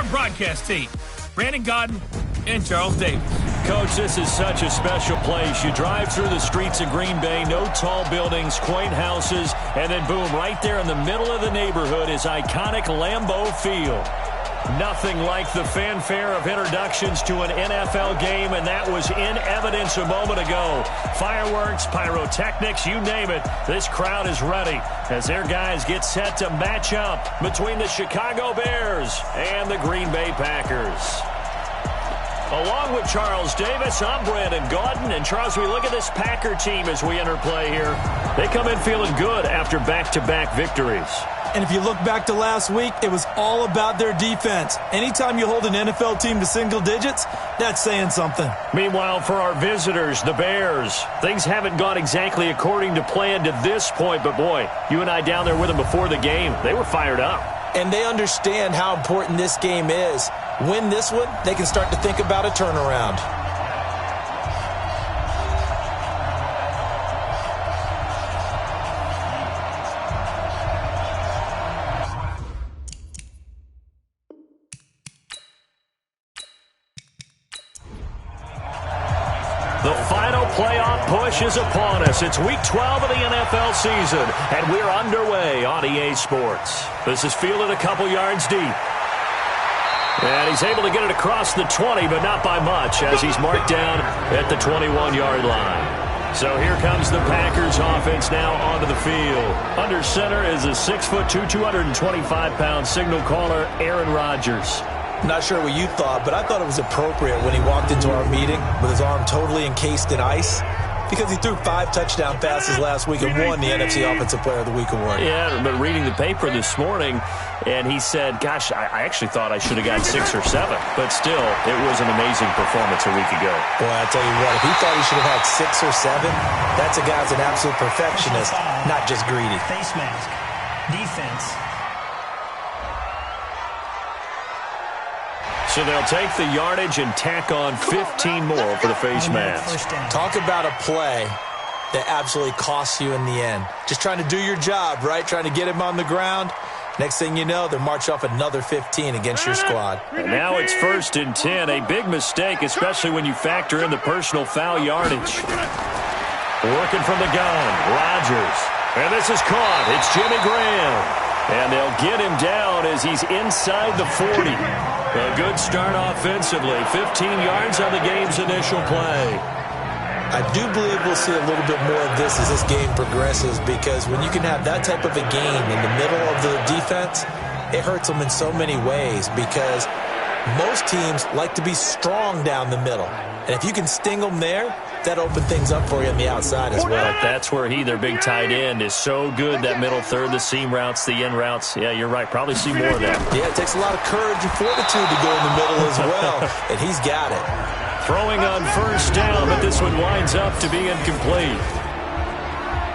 broadcast team, Brandon Godden and Charles Davis. Coach, this is such a special place. You drive through the streets of Green Bay, no tall buildings, quaint houses, and then boom, right there in the middle of the neighborhood is iconic Lambeau Field. Nothing like the fanfare of introductions to an NFL game, and that was in evidence a moment ago. Fireworks, pyrotechnics, you name it. This crowd is ready as their guys get set to match up between the Chicago Bears and the Green Bay Packers. Along with Charles Davis, I'm Brandon Gaudin. And Charles, we look at this Packer team as we enter play here. They come in feeling good after back-to-back victories. And if you look back to last week, it was all about their defense. Anytime you hold an NFL team to single digits, that's saying something. Meanwhile, for our visitors, the Bears, things haven't gone exactly according to plan to this point. But, boy, you and I down there with them before the game, they were fired up. And they understand how important this game is. Win this one, they can start to think about a turnaround. The final playoff push is upon us. It's Week 12 of the NFL season, and we're underway on EA Sports. This is fielded a couple yards deep. And he's able to get it across the 20, but not by much, as he's marked down at the 21-yard line. So here comes the Packers offense now onto the field. Under center is a 6'2", 225-pound signal caller, Aaron Rodgers. Not sure what you thought, but I thought it was appropriate when he walked into our meeting with his arm totally encased in ice, because he threw 5 touchdown passes last week and won the NFC Offensive Player of the Week award. Yeah, but reading the paper this morning, and he said, gosh, I actually thought I should have got 6 or 7. But still, it was an amazing performance a week ago. Boy, I tell you what, if he thought he should have had 6 or 7, that's a guy who's an absolute perfectionist, not just greedy. Face mask. Defense. So they'll take the yardage and tack on 15 more for the face mask. Talk about a play that absolutely costs you in the end. Just trying to do your job, right? Trying to get him on the ground. Next thing you know, they're march off another 15 against your squad. And now it's 1st and 10. A big mistake, especially when you factor in the personal foul yardage. Working from the gun, Rodgers. And this is caught. It's Jimmy Graham. And they'll get him down as he's inside the 40. A good start offensively. 15 yards on the game's initial play. I do believe we'll see a little bit more of this as this game progresses, because when you can have that type of a game in the middle of the defense, it hurts them in so many ways, because most teams like to be strong down the middle. And if you can sting them there, that opens things up for you on the outside as well. But that's where their big tight end, is so good, that middle third, the seam routes, the in routes. Yeah, you're right. Probably see more of that. Yeah, it takes a lot of courage and fortitude to go in the middle as well, and he's got it. Throwing on 1st down, but this one winds up to be incomplete.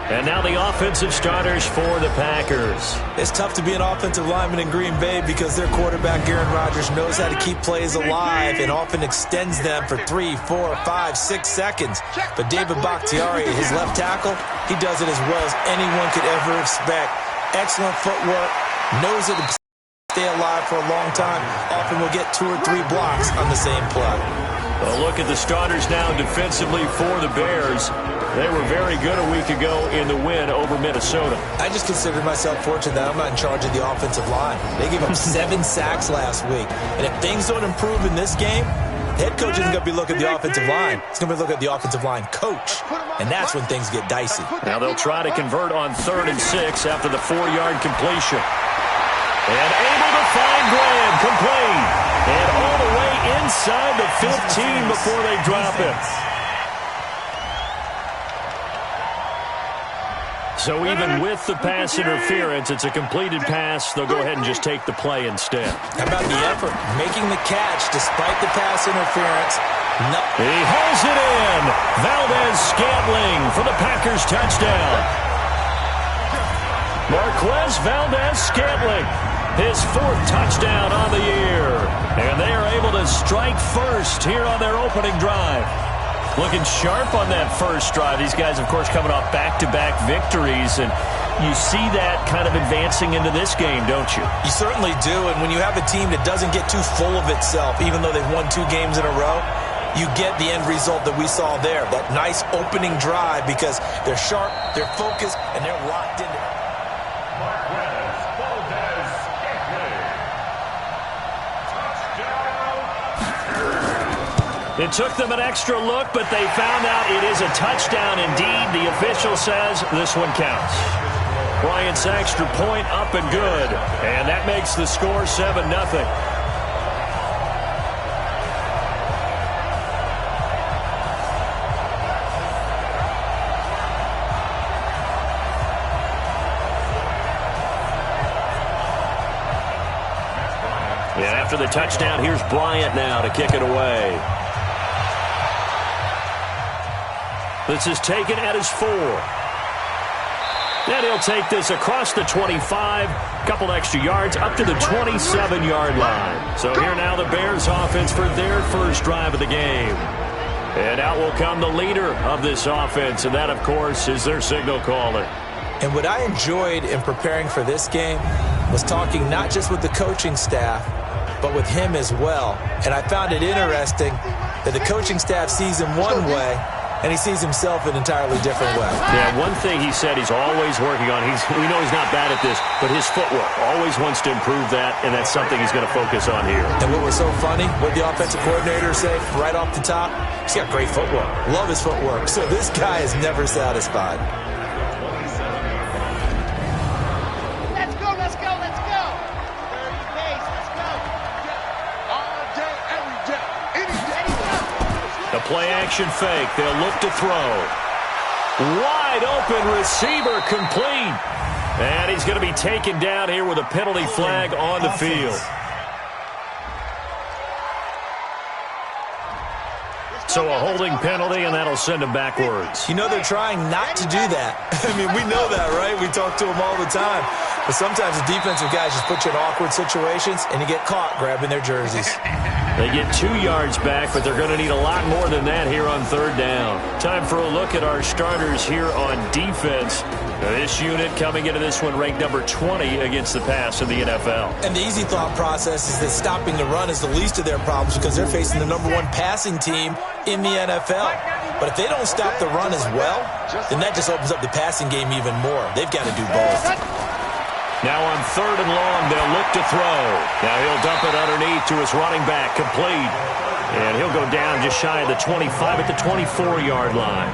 And now the offensive starters for the Packers. It's tough to be an offensive lineman in Green Bay because their quarterback, Aaron Rodgers, knows how to keep plays alive and often extends them for 3, 4, 5, 6 seconds. But David Bakhtiari, his left tackle, he does it as well as anyone could ever expect. Excellent footwork, knows it to stay alive for a long time. Often will get 2 or 3 blocks on the same play. Well, look at the starters now defensively for the Bears. They were very good a week ago in the win over Minnesota. I just consider myself fortunate that I'm not in charge of the offensive line. They gave up 7 sacks last week. And if things don't improve in this game, head coach isn't going to be looking at the offensive line. He's going to be looking at the offensive line coach. And that's when things get dicey. Now they'll try to convert on 3rd and 6 after the 4-yard completion. And able to find Graham, complete. And all the way inside the 15 before they drop it. So even with the pass interference, it's a completed pass. They'll go ahead and just take the play instead. How about the effort? Making the catch despite the pass interference. No. He hauls it in. Valdez-Scantling for the Packers touchdown. Marquez Valdez-Scantling, his 4th touchdown on the year. And they are able to strike first here on their opening drive. Looking sharp on that first drive. These guys, of course, coming off back-to-back victories. And You see that kind of advancing into this game, don't you? You certainly do, and when you have a team that doesn't get too full of itself, even though they've won 2 games in a row, you get the end result that we saw there, that nice opening drive because they're sharp, they're focused, and they're locked into it. It took them an extra look, but they found out it is a touchdown indeed. The official says this one counts. Bryant's extra point up and good, and that makes the score 7-0. And after the touchdown, here's Bryant now to kick it away. This is taken at his 4. And he'll take this across the 25, couple extra yards, up to the 27-yard line. So here now the Bears offense for their first drive of the game. And out will come the leader of this offense, and that, of course, is their signal caller. And what I enjoyed in preparing for this game was talking not just with the coaching staff, but with him as well. And I found it interesting that the coaching staff sees him one way, and he sees himself an entirely different way. Yeah, one thing he said he's always working on, we know he's not bad at this, but his footwork, always wants to improve that, and that's something he's going to focus on here. And what was so funny, what the offensive coordinator said right off the top, he's got great footwork. Love his footwork. So this guy is never satisfied. Let's go, let's go, let's go. 30 pace, let's go. All day, every day, any day. The play-action fake. They'll look to throw. Wide open receiver complete. And he's going to be taken down here with a penalty flag on the field. So a holding penalty, and that'll send him backwards. You know they're trying not to do that. I mean, we know that, right? We talk to them all the time. But sometimes the defensive guys just put you in awkward situations, and you get caught grabbing their jerseys. They get 2 yards back, but they're going to need a lot more than that here on 3rd down. Time for a look at our starters here on defense. This unit coming into this one ranked number 20 against the pass in the NFL. And the easy thought process is that stopping the run is the least of their problems because they're facing the number 1 passing team in the NFL. But if they don't stop the run as well, then that just opens up the passing game even more. They've got to do both. Now on 3rd and long, they'll look to throw. Now he'll dump it underneath to his running back, complete. And he'll go down just shy of the 25 at the 24-yard line.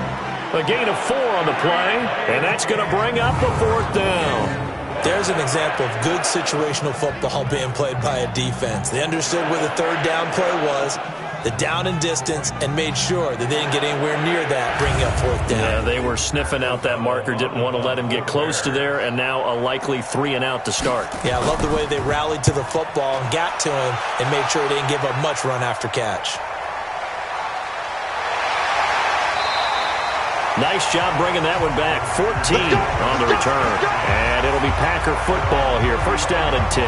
A gain of 4 on the play, and that's going to bring up a 4th down. There's an example of good situational football being played by a defense. They understood where the 3rd down play was, the down and distance, and made sure that they didn't get anywhere near that, bringing up 4th down. Yeah, they were sniffing out that marker, didn't want to let him get close to there, and now a likely 3 and out to start. Yeah, I love the way they rallied to the football and got to him and made sure they didn't give up much run after catch. Nice job bringing that one back. 14 on the return. And it'll be Packer football here. 1st down and 10.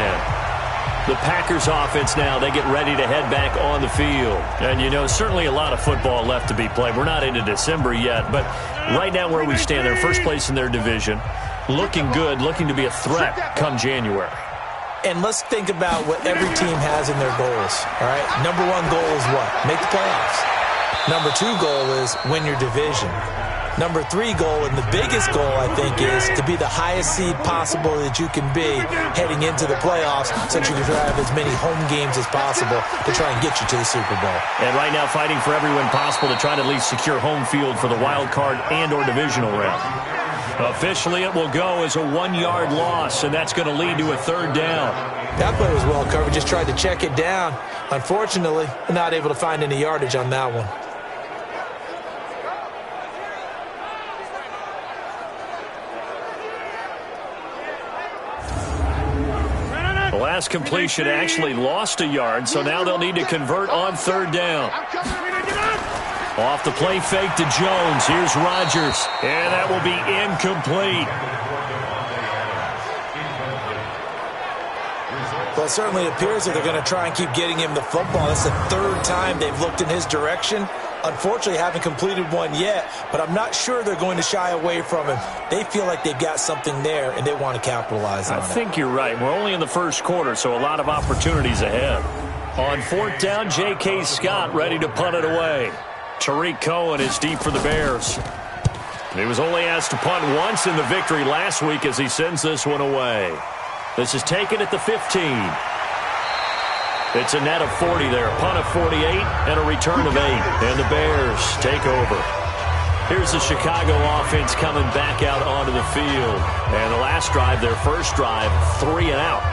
The Packers offense now, they get ready to head back on the field. And, you know, certainly a lot of football left to be played. We're not into December yet, but right now where we stand, they're first place in their division. Looking good, looking to be a threat come January. And let's think about what every team has in their goals, all right? Number 1 goal is what? Make the playoffs. Number 2 goal is win your division. Number 3 goal, and the biggest goal, I think, is to be the highest seed possible that you can be heading into the playoffs so that you can drive as many home games as possible to try and get you to the Super Bowl. And right now fighting for every win possible to try to at least secure home field for the wild card and or divisional round. Officially, it will go as a 1-yard loss, and that's going to lead to a 3rd down. That play was well covered. Just tried to check it down. Unfortunately, not able to find any yardage on that one. The last completion actually lost a yard, so now they'll need to convert on 3rd down. Off the play fake to Jones. Here's Rodgers, and that will be incomplete. Well, it certainly appears that they're going to try and keep getting him the football. That's the 3rd time they've looked in his direction, unfortunately haven't completed one yet, but I'm not sure they're going to shy away from him. They feel like they've got something there, and they want to capitalize on it. I think you're right. We're only in the first quarter, so a lot of opportunities ahead. On 4th down, J.K. Scott ready to punt it away. Tariq Cohen is deep for the Bears. He was only asked to punt once in the victory last week as he sends this one away. This is taken at the 15. It's a net of 40 there, a punt of 48, and a return of 8. And the Bears take over. Here's the Chicago offense coming back out onto the field. And the last drive, their first drive, 3 and out.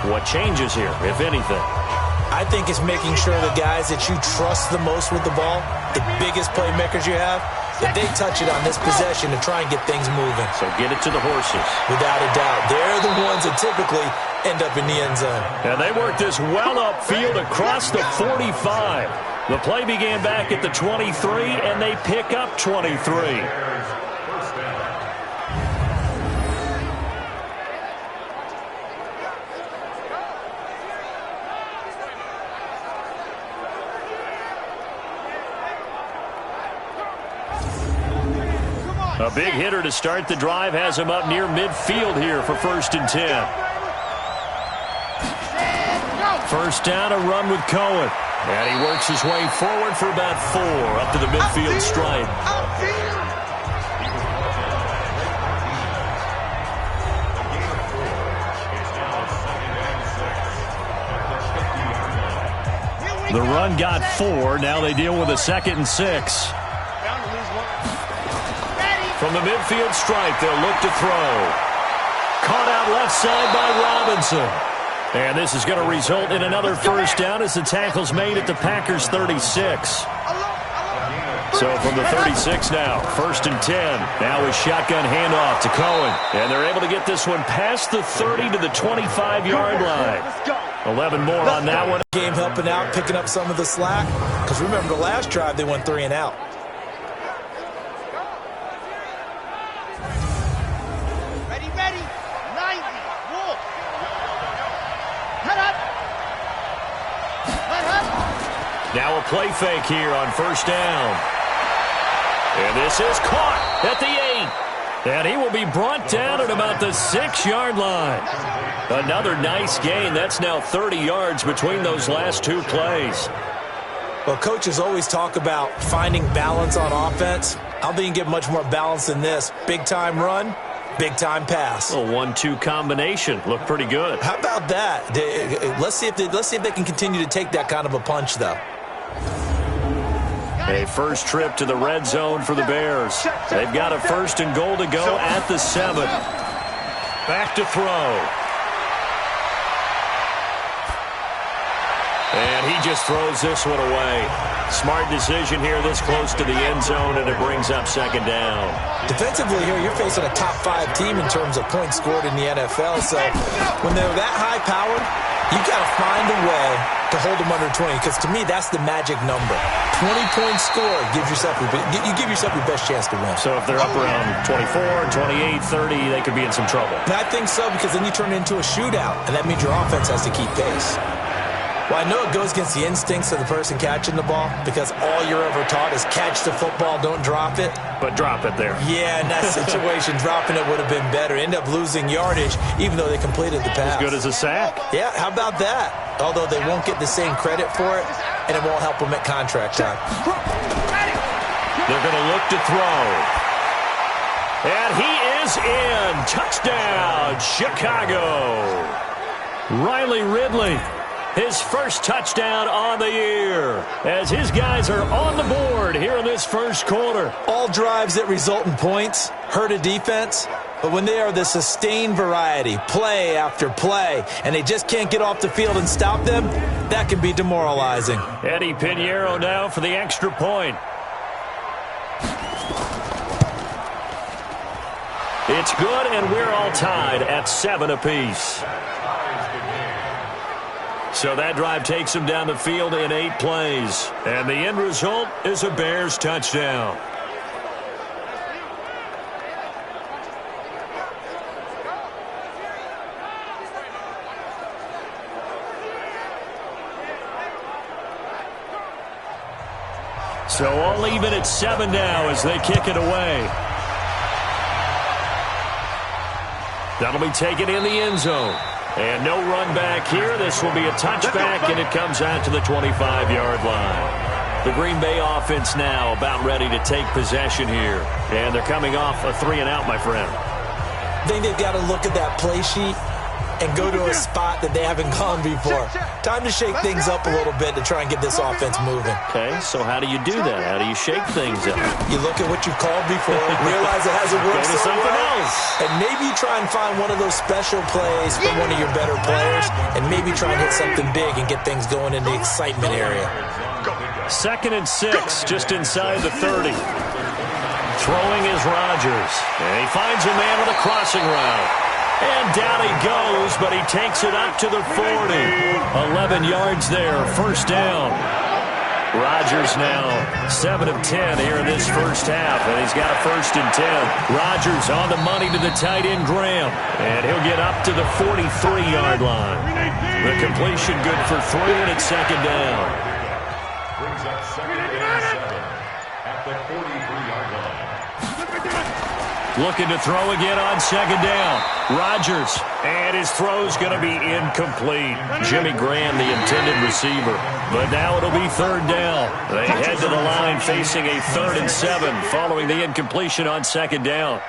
What changes here, if anything? I think it's making sure the guys that you trust the most with the ball, the biggest playmakers you have, that they touch it on this possession to try and get things moving. So get it to the horses. Without a doubt. They're the ones that typically end up in the end zone. And they work this well upfield across the 45. The play began back at the 23, and they pick up 23. A big hitter to start the drive has him up near midfield here for 1st and 10. First down, a run with Cohen. And he works his way forward for about 4 up to the midfield stripe. The run got 4. Now they deal with a 2nd and 6. From the midfield stripe, they'll look to throw. Caught out left side by Robinson. And this is going to result in another first down as the tackle's made at the Packers' 36. So from the 36 now, 1st and 10. Now a shotgun handoff to Cohen. And they're able to get this one past the 30 to the 25-yard line. 11 more on that one. Game helping out, picking up some of the slack. Because remember, the last drive, they went 3 and out. Now a play fake here on 1st down. And this is caught at the 8. And he will be brought down at about the 6-yard line. Another nice gain. That's now 30 yards between those last 2 plays. Well, coaches always talk about finding balance on offense. I don't think you can get much more balance than this. Big-time run, big-time pass. A 1-2 combination. Looked pretty good. How about that? Let's see if they can continue to take that kind of a punch, though. A first trip to the red zone for the Bears. They've got a 1st and goal to go at the 7. Back to throw. And he just throws this one away. Smart decision here this close to the end zone, and it brings up 2nd down. Defensively here, you're facing a top 5 team in terms of points scored in the NFL. So when they're that high-powered, you've got to find a way to hold them under 20, because to me, that's the magic number. 20-point score gives yourself you give yourself your best chance to win. So if they're up around 24, 28, 30, they could be in some trouble. And I think so, because then you turn it into a shootout, and that means your offense has to keep pace. Well, I know it goes against the instincts of the person catching the ball, because all you're ever taught is catch the football, don't drop it. But drop it there. Yeah, in that situation, dropping it would have been better. End up losing yardage, even though they completed the pass. As good as a sack. Yeah, how about that? Although they won't get the same credit for it, and it won't help them at contract time. They're going to look to throw. And he is in. Touchdown, Chicago. Riley Ridley. His first touchdown on the year as his guys are on the board here in this first quarter. All drives that result in points hurt a defense, but when they are the sustained variety, play after play, and they just can't get off the field and stop them, that can be demoralizing. Eddie Pinheiro now for the extra point. It's good, and we're all tied at 7 apiece. So that drive takes them down the field in 8 plays. And the end result is a Bears touchdown. So all even at 7 now as they kick it away. That'll be taken in the end zone. And no run back here. This will be a touchback, and it comes out to the 25-yard line. The Green Bay offense now about ready to take possession here. And they're coming off a 3-and-out, my friend. I think they've got to look at that play sheet and go to a spot that they haven't gone before. Time to shake things up a little bit to try and get this offense moving. Okay, so how do you do that? How do you shake things up? You look at what you've called before, realize it hasn't worked so something well, else. and maybe you try and find one of those special plays from one of your better players, and maybe try and hit something big and get things going in the excitement area. 2nd and 6, just inside the 30. Throwing is Rodgers, and he finds a man with a crossing route. And down he goes, but he takes it up to the 40. 11 yards there, first down. Rodgers now 7 of 10 here in this first half, and he's got a 1st and 10. Rodgers on the money to the tight end, Graham, and he'll get up to the 43-yard line. The completion good for 3, and it's 2nd down. Brings up 2nd and 7 at the 43-yard line. Looking to throw again on 2nd down. Rodgers, and his throw's going to be incomplete. Jimmy Graham, the intended receiver. But now it'll be 3rd down. They head to the line facing a 3rd and 7 following the incompletion on 2nd down.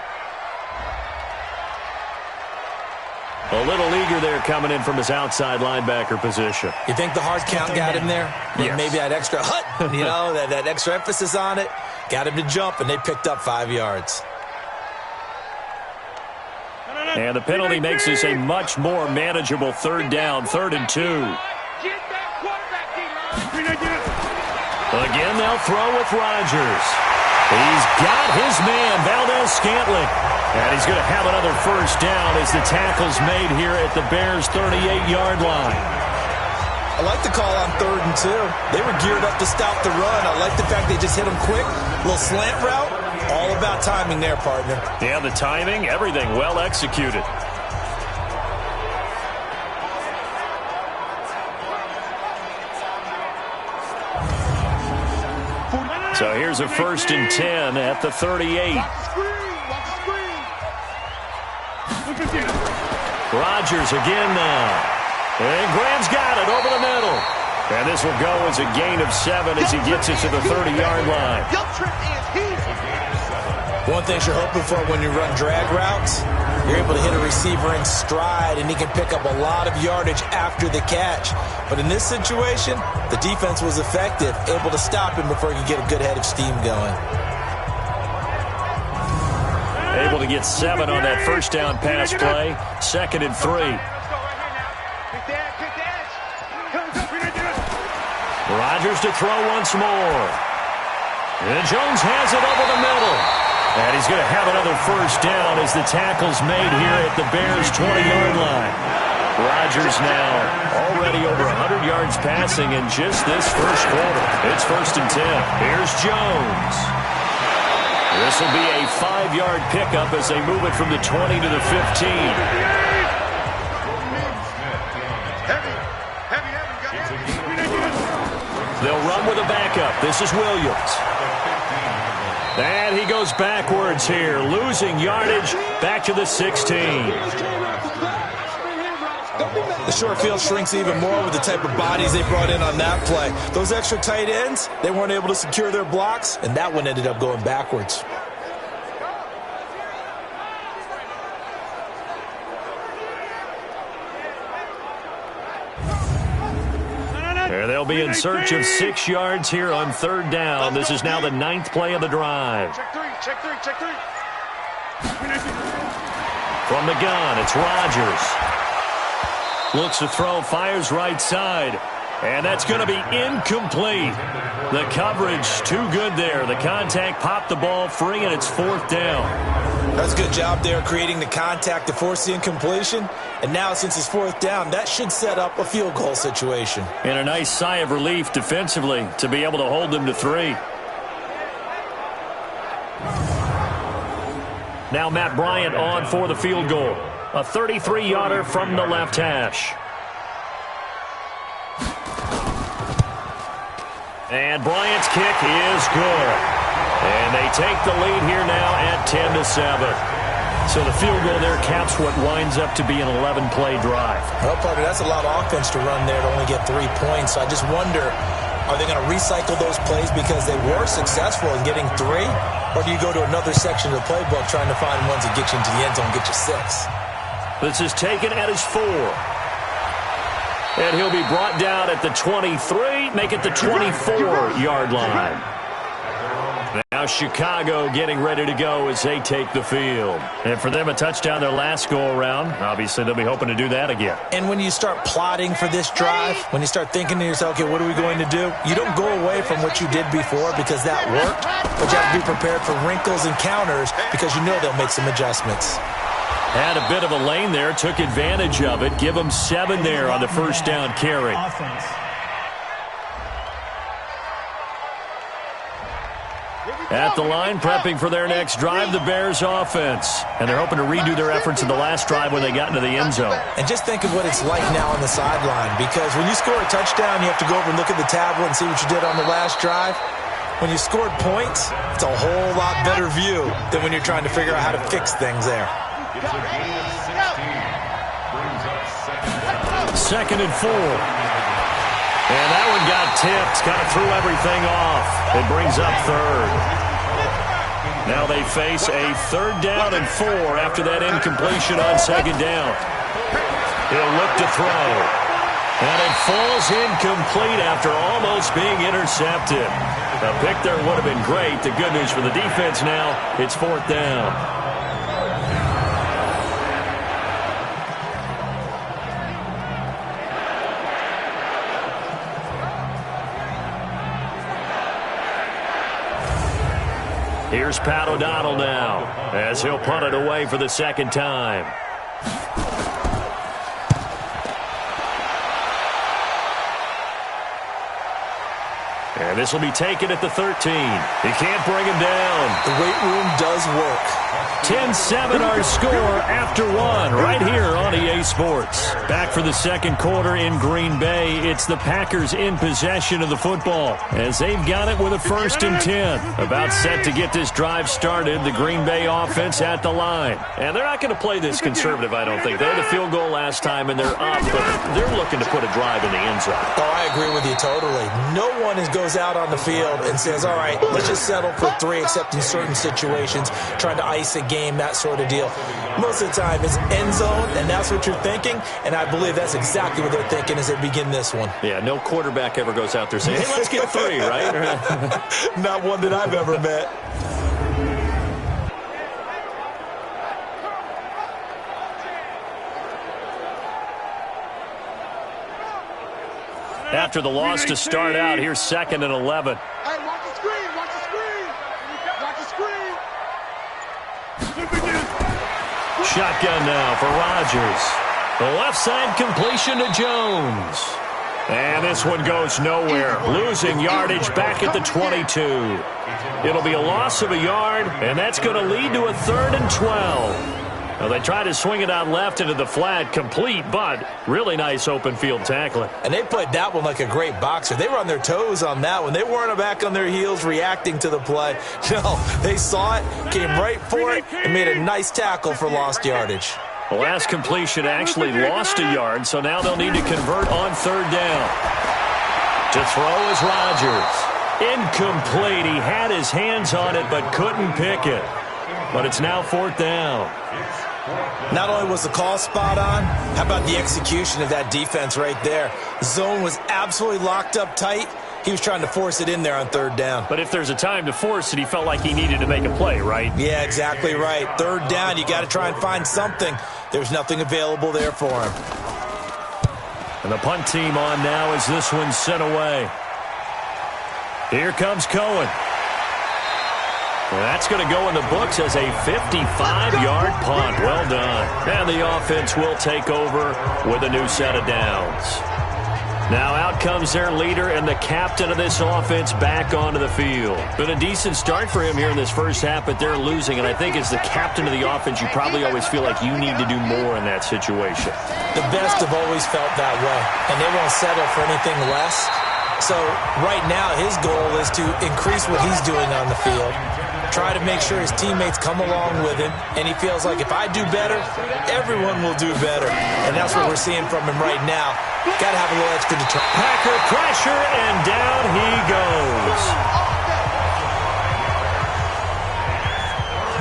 A little eager there coming in from his outside linebacker position. You think the hard count got him there? Yes. Maybe that extra hut, you know, that extra emphasis on it. Got him to jump, and they picked up 5 yards. And the penalty makes this a much more manageable 3rd down, 3rd and 2. Again, they'll throw with Rodgers. He's got his man, Valdez-Scantling. And he's going to have another 1st down as the tackle's made here at the Bears' 38-yard line. I like the call on 3rd and 2. They were geared up to stop the run. I like the fact they just hit him quick. Little slant route. All about timing there, partner. Yeah, the timing, everything well executed. So here's a 1st and 10 at the 38. Rodgers again now. And Graham's got it over the middle. And this will go as a gain of 7 as he gets it to the 30-yard line. One thing you're hoping for when you run drag routes, you're able to hit a receiver in stride, and he can pick up a lot of yardage after the catch. But in this situation, the defense was effective, able to stop him before he could get a good head of steam going. Able to get 7 on that 1st down pass play. 2nd and 3. Rodgers to throw once more. And Jones has it over the middle. And he's going to have another 1st down as the tackle's made here at the Bears' 20-yard line. Rodgers now already over 100 yards passing in just this first quarter. It's 1st and 10. Here's Jones. This will be a 5-yard pickup as they move it from the 20 to the 15. They'll run with a backup. This is Williams. And he goes backwards here, losing yardage back to the 16. The short field shrinks even more with the type of bodies they brought in on that play. Those extra tight ends, they weren't able to secure their blocks, and that one ended up going backwards. And they'll be in search of 6 yards here on 3rd down. This is now the 9th play of the drive. Check 3, check 3, check 3. From the gun, it's Rodgers. Looks to throw, fires right side. And that's going to be incomplete. The coverage too good there. The contact popped the ball free, and it's 4th down. That's a good job there creating the contact to force the incompletion. And now since it's 4th down, that should set up a field goal situation. And a nice sigh of relief defensively to be able to hold them to 3. Now Matt Bryant on for the field goal. A 33-yarder from the left hash. And Bryant's kick is good. And they take the lead here now at 10-7. So the field goal there caps what winds up to be an 11-play drive. Well, partner, that's a lot of offense to run there to only get 3 points. So I just wonder, are they going to recycle those plays because they were successful in getting 3? Or do you go to another section of the playbook trying to find ones that get you into the end zone and get you 6? This is taken at his 4. And he'll be brought down at the 23, make it the 24-yard line. Now Chicago getting ready to go as they take the field. And for them, a touchdown their last go-around. Obviously, they'll be hoping to do that again. And when you start plotting for this drive, when you start thinking to yourself, okay, what are we going to do? You don't go away from what you did before because that worked, but you have to be prepared for wrinkles and counters because you know they'll make some adjustments. Had a bit of a lane there, took advantage of it. Give them 7 there on the first down carry. Offense. At the line, prepping for their next drive, the Bears offense. And they're hoping to redo their efforts in the last drive when they got into the end zone. And just think of what it's like now on the sideline, because when you score a touchdown, you have to go over and look at the tablet and see what you did on the last drive. When you scored points, it's a whole lot better view than when you're trying to figure out how to fix things there. It's a gain of 16. Brings up second and 4. And that one got tipped, kind of threw everything off. It brings up third. Now they face a 3rd down and 4 after that incompletion on 2nd down. He'll look to throw. And it falls incomplete after almost being intercepted. A pick there would have been great. The good news for the defense now, it's 4th down. Here's Pat O'Donnell now as he'll punt it away for the 2nd time. And this will be taken at the 13. He can't bring him down. The weight room does work. 10-7 our score after 1 right here on EA Sports. Back for the 2nd quarter in Green Bay. It's the Packers in possession of the football as they've got it with a 1st and 10. About set to get this drive started. The Green Bay offense at the line. And they're not going to play this conservative, I don't think. They had the field goal last time and they're up, but they're looking to put a drive in the end zone. Oh, I agree with you totally. No one goes out on the field and says, all right, let's just settle for 3 except in certain situations, trying to ice a game, that sort of deal. Most of the time it's end zone, and that's what you're thinking, and I believe that's exactly what they're thinking as they begin this one. Yeah, no quarterback ever goes out there saying, hey, let's get 3, right? Not one that I've ever met. After the loss to start out, here's 2nd and 11. Hey, watch the screen, watch the screen. Watch the screen. Shotgun now for Rodgers. The left side completion to Jones. And this one goes nowhere. Losing yardage back at the 22. It'll be a loss of a yard, and that's going to lead to a 3rd and 12. Now they try to swing it out left into the flat, complete, but really nice open field tackling. And they played that one like a great boxer. They were on their toes on that one. They weren't back on their heels reacting to the play. No, they saw it, came right for it, and made a nice tackle for lost yardage. The last completion actually lost a yard, so now they'll need to convert on 3rd down. To throw is Rodgers. Incomplete. He had his hands on it but couldn't pick it. But it's now 4th down. Not only was the call spot on, how about the execution of that defense right there? The zone was absolutely locked up tight. He was trying to force it in there on 3rd down. But if there's a time to force it, he felt like he needed to make a play, right? Yeah, exactly right. 3rd down, you got to try and find something. There's nothing available there for him. And the punt team on now as this one's sent away. Here comes Cohen. Well, that's going to go in the books as a 55-yard punt. Well done. And the offense will take over with a new set of downs. Now out comes their leader and the captain of this offense back onto the field. Been a decent start for him here in this first half, but they're losing. And I think as the captain of the offense, you probably always feel like you need to do more in that situation. The best have always felt that way, and they won't settle for anything less. So right now his goal is to increase what he's doing on the field, try to make sure his teammates come along with him, and he feels like if I do better, everyone will do better. And that's what we're seeing from him right now. Got to have a little extra determination. Packer pressure, and down he goes.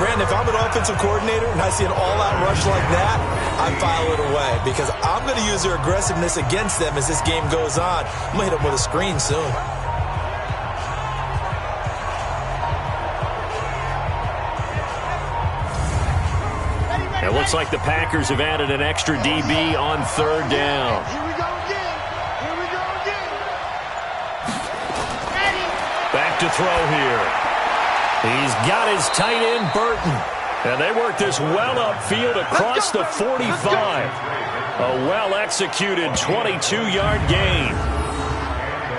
Brandon, if I'm an offensive coordinator and I see an all-out rush like that, I file it away because I'm going to use their aggressiveness against them as this game goes on. I'm going to hit them with a screen soon. It looks like the Packers have added an extra DB on third down. Here we go again. Here we go again. Back to throw here. He's got his tight end, Burton. And they work this well upfield across the 45. A well-executed 22-yard gain.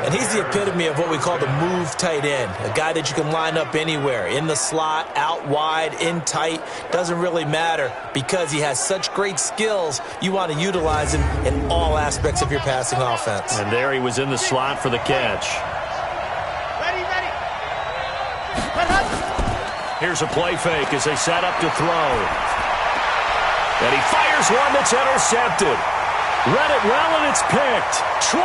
And he's the epitome of what we call the move tight end, a guy that you can line up anywhere, in the slot, out wide, in tight, doesn't really matter because he has such great skills. You want to utilize him in all aspects of your passing offense. And there he was in the slot for the catch. Ready. Here's a play fake as they set up to throw. And he fires one that's intercepted. Read it well, and it's picked. 20,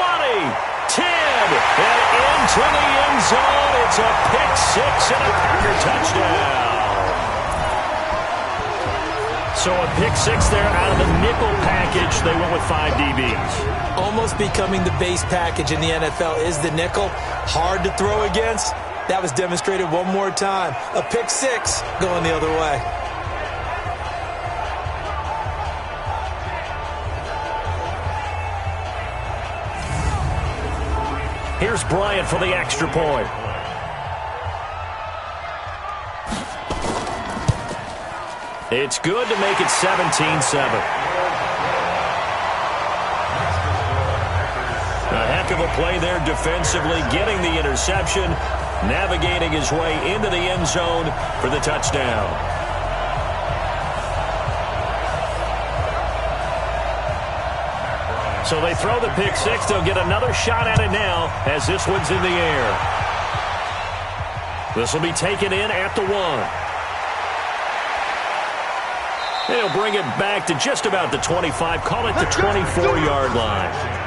10, and into the end zone. It's a pick six and a Packer touchdown. So a pick six there out of the nickel package. They went with 5 DBs. Almost becoming the base package in the NFL is the nickel. Hard to throw against. That was demonstrated one more time. A pick six going the other way. Here's Bryant for the extra point. It's good to make it 17-7. A heck of a play there defensively, getting the interception, navigating his way into the end zone for the touchdown. So they throw the pick six. They'll get another shot at it now as this one's in the air. This will be taken in at the 1. They'll bring it back to just about the 25, call it the 24-yard line.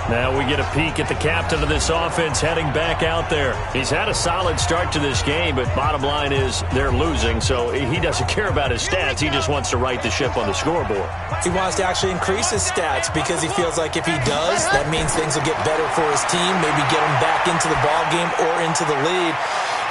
Now we get a peek at the captain of this offense heading back out there. He's had a solid start to this game, but bottom line is they're losing, so he doesn't care about his stats. He just wants to right the ship on the scoreboard. He wants to actually increase his stats because he feels like if he does, that means things will get better for his team, maybe get him back into the ball game or into the lead.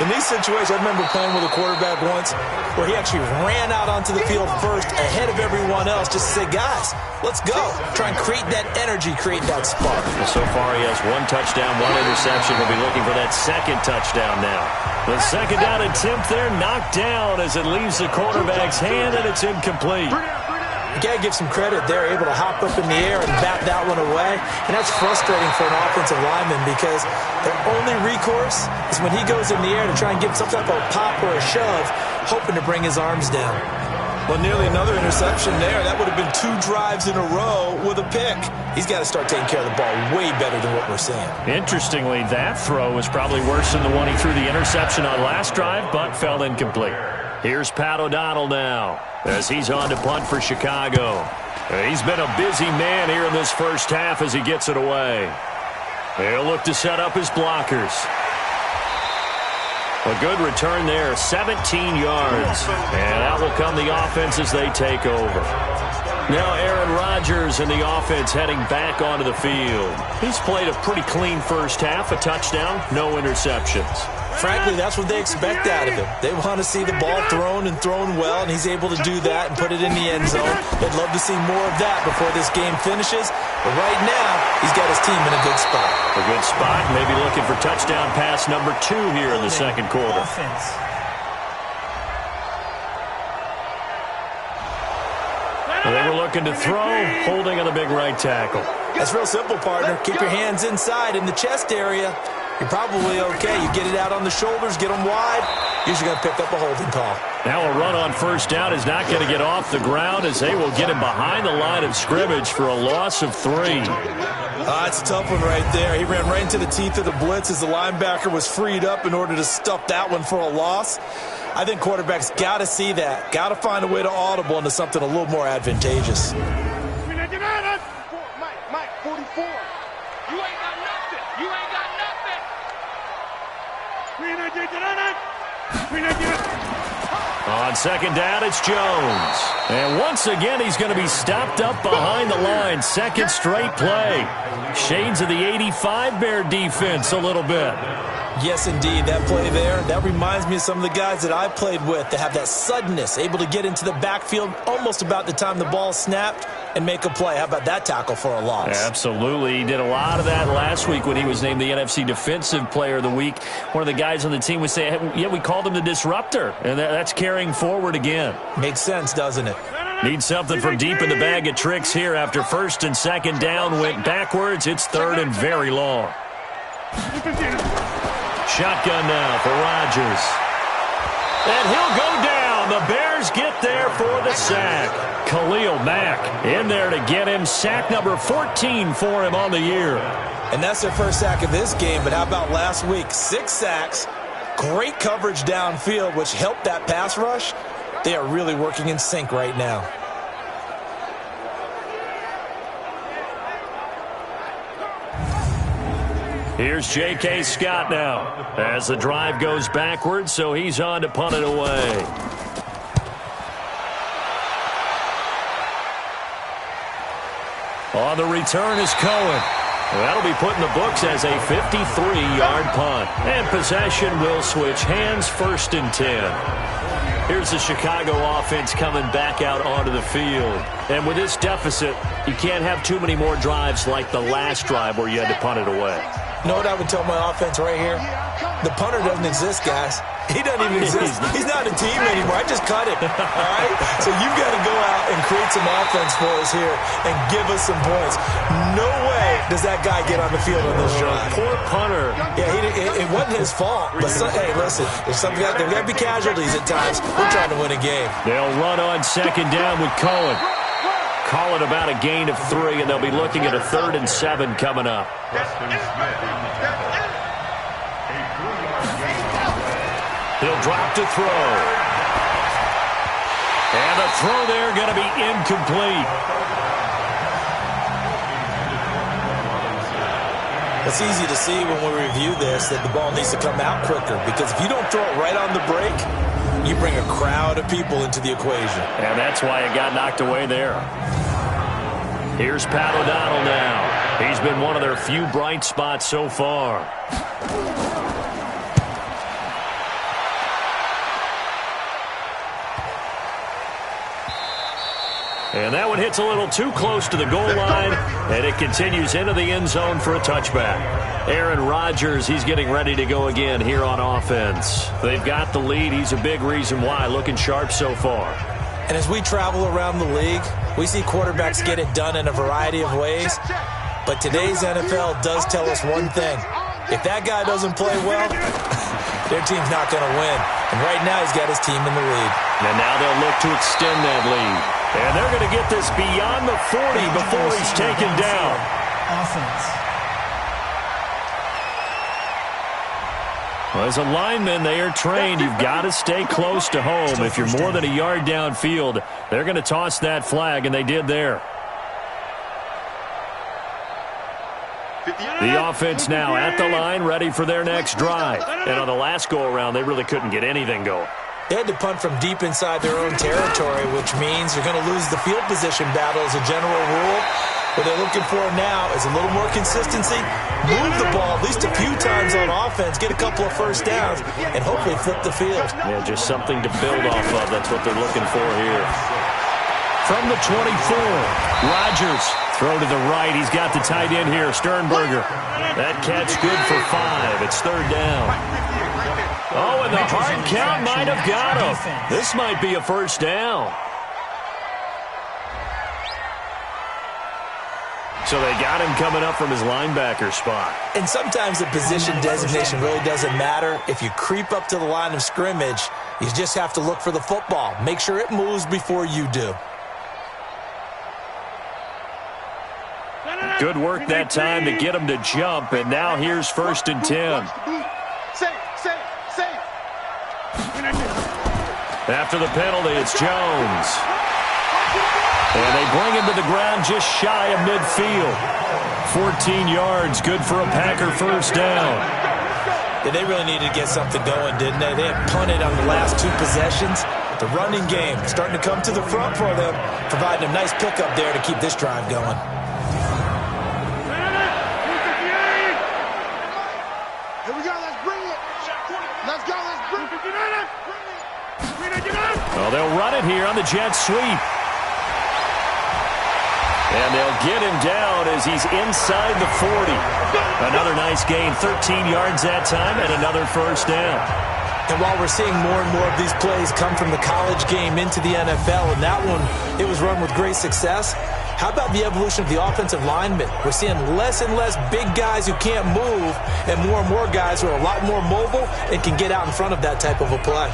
In these situations, I remember playing with a quarterback once where he actually ran out onto the field first ahead of everyone else just to say, guys, let's go. Try and create that energy, create that spark. So far, he has 1 touchdown, 1 interception. He'll be looking for that second touchdown now. The second down attempt there knocked down as it leaves the quarterback's hand, and it's incomplete. You got to give some credit. They're able to hop up in the air and bat that one away. And that's frustrating for an offensive lineman because their only recourse is when he goes in the air to try and get some type of pop or a shove, hoping to bring his arms down. Well, nearly another interception there. That would have been 2 drives in a row with a pick. He's got to start taking care of the ball way better than what we're seeing. Interestingly, that throw was probably worse than the one he threw the interception on last drive, but fell incomplete. Here's Pat O'Donnell now as he's on to punt for Chicago. He's been a busy man here in this first half as he gets it away. He'll look to set up his blockers. A good return there, 17 yards. And out will come the offense as they take over. Now Aaron Rodgers and the offense heading back onto the field. He's played a pretty clean first half, a touchdown, no interceptions. Frankly, that's what they expect out of him. They want to see the ball thrown and thrown well, and he's able to do that and put it in the end zone. They'd love to see more of that before this game finishes. But right now, he's got his team in a good spot. A good spot, maybe looking for touchdown pass number 2 here in the second quarter. They were looking to throw, holding on the big right tackle. That's real simple, partner. Keep your hands inside in the chest area. You're probably okay. You get it out on the shoulders, get them wide. Usually going to pick up a holding call. Now a run on first down is not going to get off the ground as they will get him behind the line of scrimmage for a loss of 3. It's a tough one right there. He ran right into the teeth of the blitz as the linebacker was freed up in order to stuff that one for a loss. I think quarterbacks got to see that. Got to find a way to audible into something a little more advantageous. Mike, 44. You ain't got nothing. You ain't got nothing. On second down, it's Jones. And once again, he's going to be stopped up behind the line. Second straight play. Shades of the 85 Bear defense a little bit. Yes, indeed. That play there, that reminds me of some of the guys that I played with that have that suddenness, able to get into the backfield almost about the time the ball snapped and make a play. How about that tackle for a loss? Absolutely. He did a lot of that last week when he was named the NFC Defensive Player of the Week. One of the guys on the team would say, yeah, we called him the disruptor, and that's carrying forward again. Makes sense, doesn't it? Need something from deep in the bag of tricks here after first and second down went backwards. It's third and very long. Shotgun now for Rodgers. And he'll go down. The Bears get there for the sack. Khalil Mack in there to get him. Sack number 14 for him on the year. And that's their first sack of this game, but how about last week? 6 sacks, great coverage downfield, which helped that pass rush. They are really working in sync right now. Here's J.K. Scott now as the drive goes backwards, so he's on to punt it away. On the return is Cohen. That'll be put in the books as a 53-yard punt. And possession will switch hands, first and 10. Here's the Chicago offense coming back out onto the field. And with this deficit, you can't have too many more drives like the last drive where you had to punt it away. You know what I would tell my offense right here? The punter doesn't exist, guys. He doesn't even exist. He's not a team anymore. I just cut him. All right? So you've got to go out and create some offense for us here and give us some points. No way does that guy get on the field on this drive. Poor punter. Yeah, it wasn't his fault. But hey, listen, there's got to be casualties at times. We're trying to win a game. They'll run on second down with Cohen. Call it about a gain of 3, and they'll be looking at a 3rd and 7 coming up. He'll drop to throw. And the throw there going to be incomplete. It's easy to see when we review this that the ball needs to come out quicker, because if you don't throw it right on the break, you bring a crowd of people into the equation. And that's why it got knocked away there. Here's Pat O'Donnell now. He's been one of their few bright spots so far. And that one hits a little too close to the goal line, and it continues into the end zone for a touchback. Aaron Rodgers, he's getting ready to go again here on offense. They've got the lead. He's a big reason why, looking sharp so far. And as we travel around the league, we see quarterbacks get it done in a variety of ways. But today's NFL does tell us one thing. If that guy doesn't play well, their team's not going to win. And right now he's got his team in the lead. And now they'll look to extend that lead. And they're going to get this beyond the 40 before he's taken down. Offense. Well, as a lineman, they are trained. You've got to stay close to home. If you're more than a yard downfield, they're going to toss that flag, and they did there. The offense now at the line, ready for their next drive. And on the last go-around, they really couldn't get anything going. They had to punt from deep inside their own territory, which means you're going to lose the field position battle as a general rule. What they're looking for now is a little more consistency, move the ball at least a few times on offense, get a couple of first downs, and hopefully flip the field. Yeah, just something to build off of. That's what they're looking for here. From the 24, Rodgers. Throw to the right. He's got the tight end here, Sternberger. That catch good for 5. It's third down. Oh, and the hard count might have got him. This might be a first down. So they got him coming up from his linebacker spot. And sometimes the position designation really doesn't matter. If you creep up to the line of scrimmage, you just have to look for the football. Make sure it moves before you do. Good work that time to get him to jump, and now here's 1st and 10. After the penalty, it's Jones. And they bring him to the ground just shy of midfield. 14 yards, good for a Packer first down. Yeah, they really needed to get something going, didn't they? They had punted on the last 2 possessions. The running game starting to come to the front for them, providing a nice pickup there to keep this drive going. Here we go, let's bring it. Let's go, let's bring it. Well, they'll run it here on the jet sweep. And they'll get him down as he's inside the 40. Another nice gain, 13 yards that time, and another first down. And while we're seeing more and more of these plays come from the college game into the NFL, and that one, it was run with great success, how about the evolution of the offensive linemen? We're seeing less and less big guys who can't move and more guys who are a lot more mobile and can get out in front of that type of a play.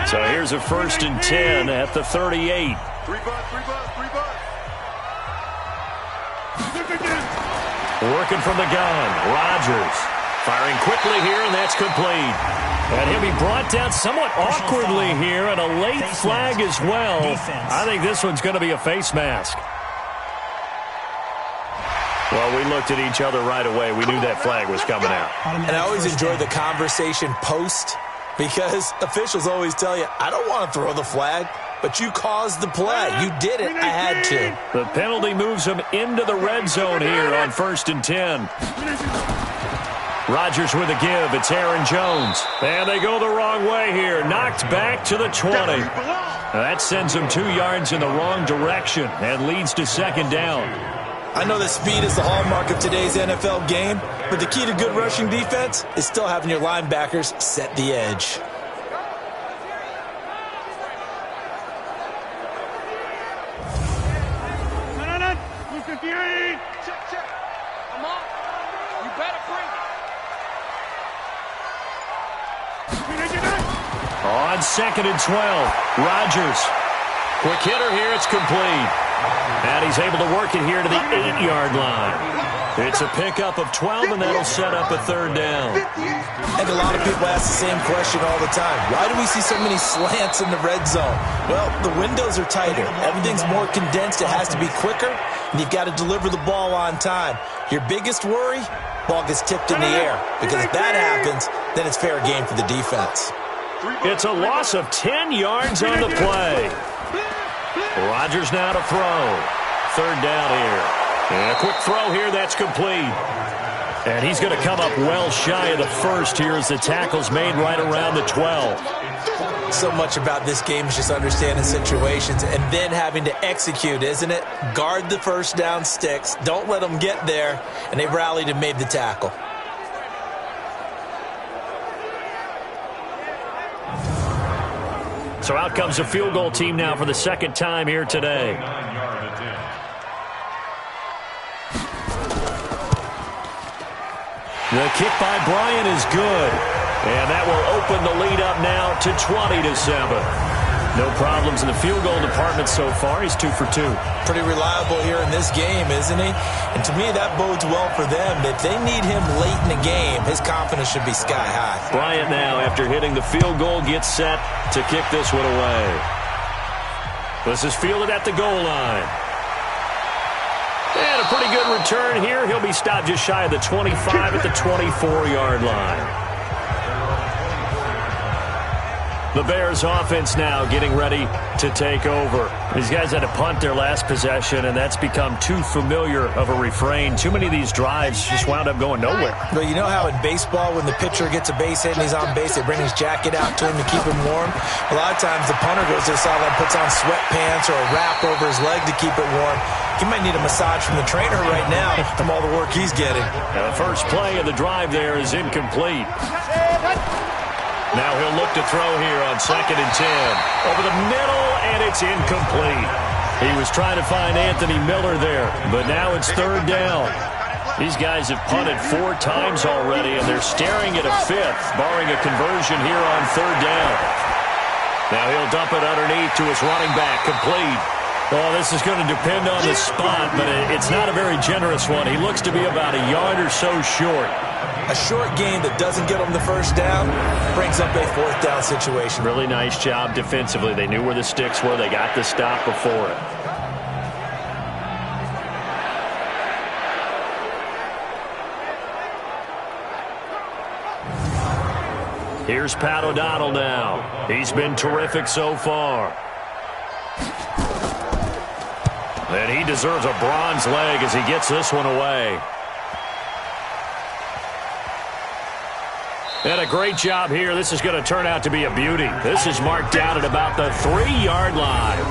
So here's a 1st and 10 at the 38. Working from the gun, Rodgers firing quickly here, and that's complete. And he'll be brought down somewhat awkwardly here, and a late flag as well. I think this one's going to be a face mask. Well, we looked at each other right away. We knew that flag was coming out. And I always enjoy the conversation post, because officials always tell you, I don't want to throw the flag, but you caused the play. You did it. I had to. The penalty moves him into the red zone here on 1st and 10. Rodgers with a give. It's Aaron Jones. And they go the wrong way here. Knocked back to the 20. That sends him 2 yards in the wrong direction and leads to 2nd down. I know that speed is the hallmark of today's NFL game, but the key to good rushing defense is still having your linebackers set the edge. Check. Come on. You better bring it. On 2nd and 12, Rodgers. Quick hitter here, it's complete. And he's able to work it here to the 8-yard line. It's a pickup of 12, and that'll set up a 3rd down. And a lot of people ask the same question all the time. Why do we see so many slants in the red zone? Well, the windows are tighter. Everything's more condensed. It has to be quicker, and you've got to deliver the ball on time. Your biggest worry, ball gets tipped in the air. Because if that happens, then it's fair game for the defense. It's a loss of 10 yards on the play. Rodgers now to throw. 3rd down here. And a quick throw here, that's complete. And he's going to come up well shy of the first here as the tackle's made right around the 12. So much about this game is just understanding situations and then having to execute, isn't it? Guard the first down sticks. Don't let them get there. And they rallied and made the tackle. So out comes the field goal team now for the 2nd time here today. The kick by Bryant is good. And that will open the lead up now to 20-7. No problems in the field goal department so far. He's 2 for 2. Pretty reliable here in this game, isn't he? And to me, that bodes well for them. If they need him late in the game, his confidence should be sky high. Bryant now, after hitting the field goal, gets set to kick this one away. This is fielded at the goal line. And a pretty good return here. He'll be stopped just shy of the 25 at the 24-yard line. The Bears offense now getting ready to take over. These guys had to punt their last possession, and that's become too familiar of a refrain. Too many of these drives just wound up going nowhere. But you know how in baseball, when the pitcher gets a base hit and he's on base, they bring his jacket out to him to keep him warm? A lot of times the punter goes to the sideline, puts on sweatpants or a wrap over his leg to keep it warm. He might need a massage from the trainer right now from all the work he's getting. Now the first play of the drive there is incomplete. Now he'll look to throw here on 2nd and 10. Over the middle, and it's incomplete. He was trying to find Anthony Miller there, but now it's third down. These guys have punted 4 times already, and they're staring at a 5th, barring a conversion here on third down. Now he'll dump it underneath to his running back, complete. Well, this is going to depend on the spot, but it's not a very generous one. He looks to be about a yard or so short. A short gain that doesn't get them the first down brings up a 4th down situation. Really nice job defensively. They knew where the sticks were. They got the stop before it. Here's Pat O'Donnell now. He's been terrific so far. And he deserves a bronze leg as he gets this one away. And a great job here. This is going to turn out to be a beauty. This is marked down at about the 3-yard line.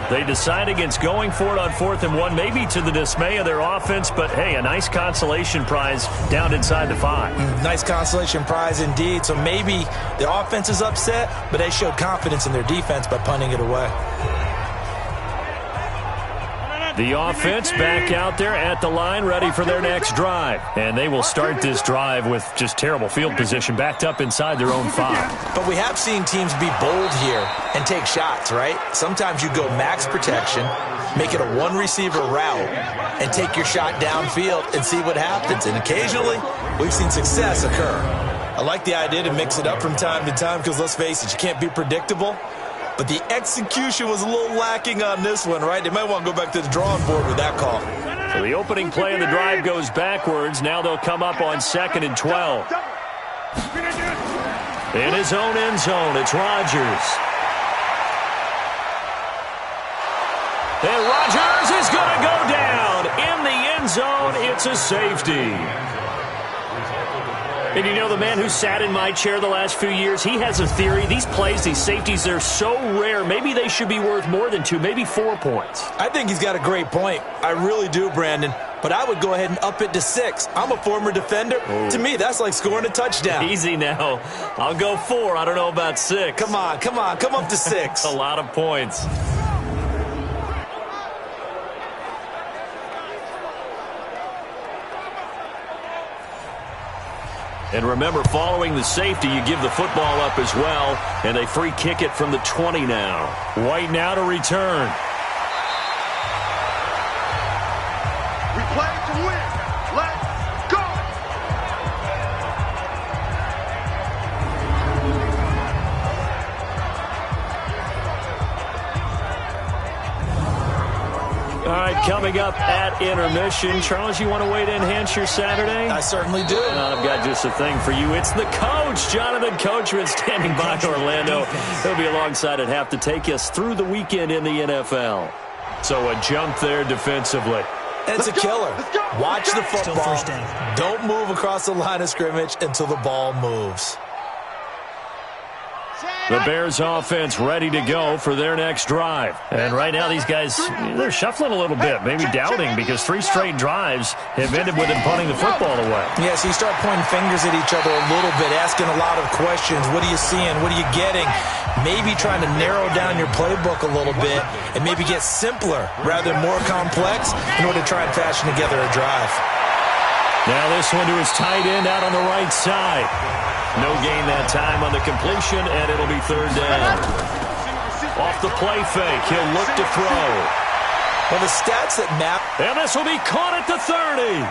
They decide against going for it on 4th and 1, maybe to the dismay of their offense, but hey, a nice consolation prize down inside the 5. Nice consolation prize indeed. So maybe the offense is upset, but they showed confidence in their defense by punting it away. The offense back out there at the line, ready for their next drive. And they will start this drive with just terrible field position, backed up inside their own 5. But we have seen teams be bold here and take shots, right? Sometimes you go max protection, make it a 1-receiver route, and take your shot downfield and see what happens. And occasionally, we've seen success occur. I like the idea to mix it up from time to time because, let's face it, you can't be predictable. But the execution was a little lacking on this one, right? They might want to go back to the drawing board with that call. So the opening play of the drive goes backwards. Now they'll come up on 2nd and 12. In his own end zone, it's Rodgers. And Rodgers is going to go down. In the end zone, it's a safety. And you know, the man who sat in my chair the last few years, he has a theory. These plays, these safeties, they're so rare. Maybe they should be worth more than 2, maybe 4 points. I think he's got a great point. I really do, Brandon. But I would go ahead and up it to 6. I'm a former defender. Ooh. To me, that's like scoring a touchdown. Easy now. I'll go 4. I don't know about 6. Come on. Come up to 6. A lot of points. And remember, following the safety, you give the football up as well, and they free kick it from the 20 now. White now to return. We play to win. Let's go. All right, coming up at intermission. Charles, you want to wait to enhance your Saturday? I certainly do. I've got just a thing for you. It's the coach, Jonathan Coachman, standing by Orlando. He'll be alongside at half to take us through the weekend in the NFL. So a jump there defensively. It's a killer. Watch the football. Don't move across the line of scrimmage until the ball moves. The Bears offense ready to go for their next drive. And right now these guys, they're shuffling a little bit, maybe doubting, because 3 straight drives have ended with them punting the football away. Yeah, so you start pointing fingers at each other a little bit, asking a lot of questions. What are you seeing? What are you getting? Maybe trying to narrow down your playbook a little bit and maybe get simpler rather than more complex in order to try and fashion together a drive. Now this one to his tight end out on the right side. No gain that time on the completion, and it'll be third down. Off the play fake, he'll look to throw. Well, the stats that map. And this will be caught at the 30.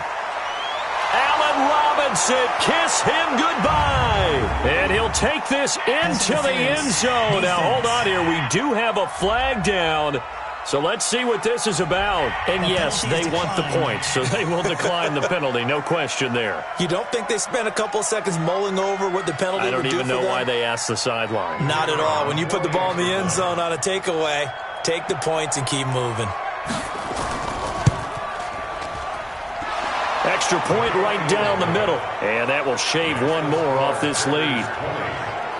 Allen Robinson, kiss him goodbye. And he'll take this into the end zone. Now, hold on here. We do have a flag down. So let's see what this is about. And yes, they want the points, so they will decline the penalty. No question there. You don't think they spent a couple of seconds mulling over what the penalty would do for them? I don't even know why they asked the sideline. Not at all. When you put the ball in the end zone on a takeaway, take the points and keep moving. Extra point right down the middle. And that will shave one more off this lead.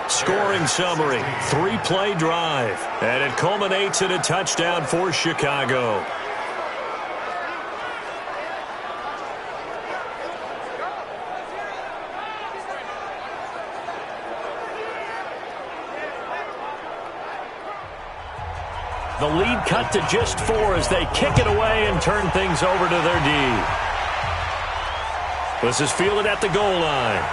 Scoring summary, 3-play drive, and it culminates in a touchdown for Chicago. The lead cut to just 4 as they kick it away and turn things over to their D. This is fielded at the goal line.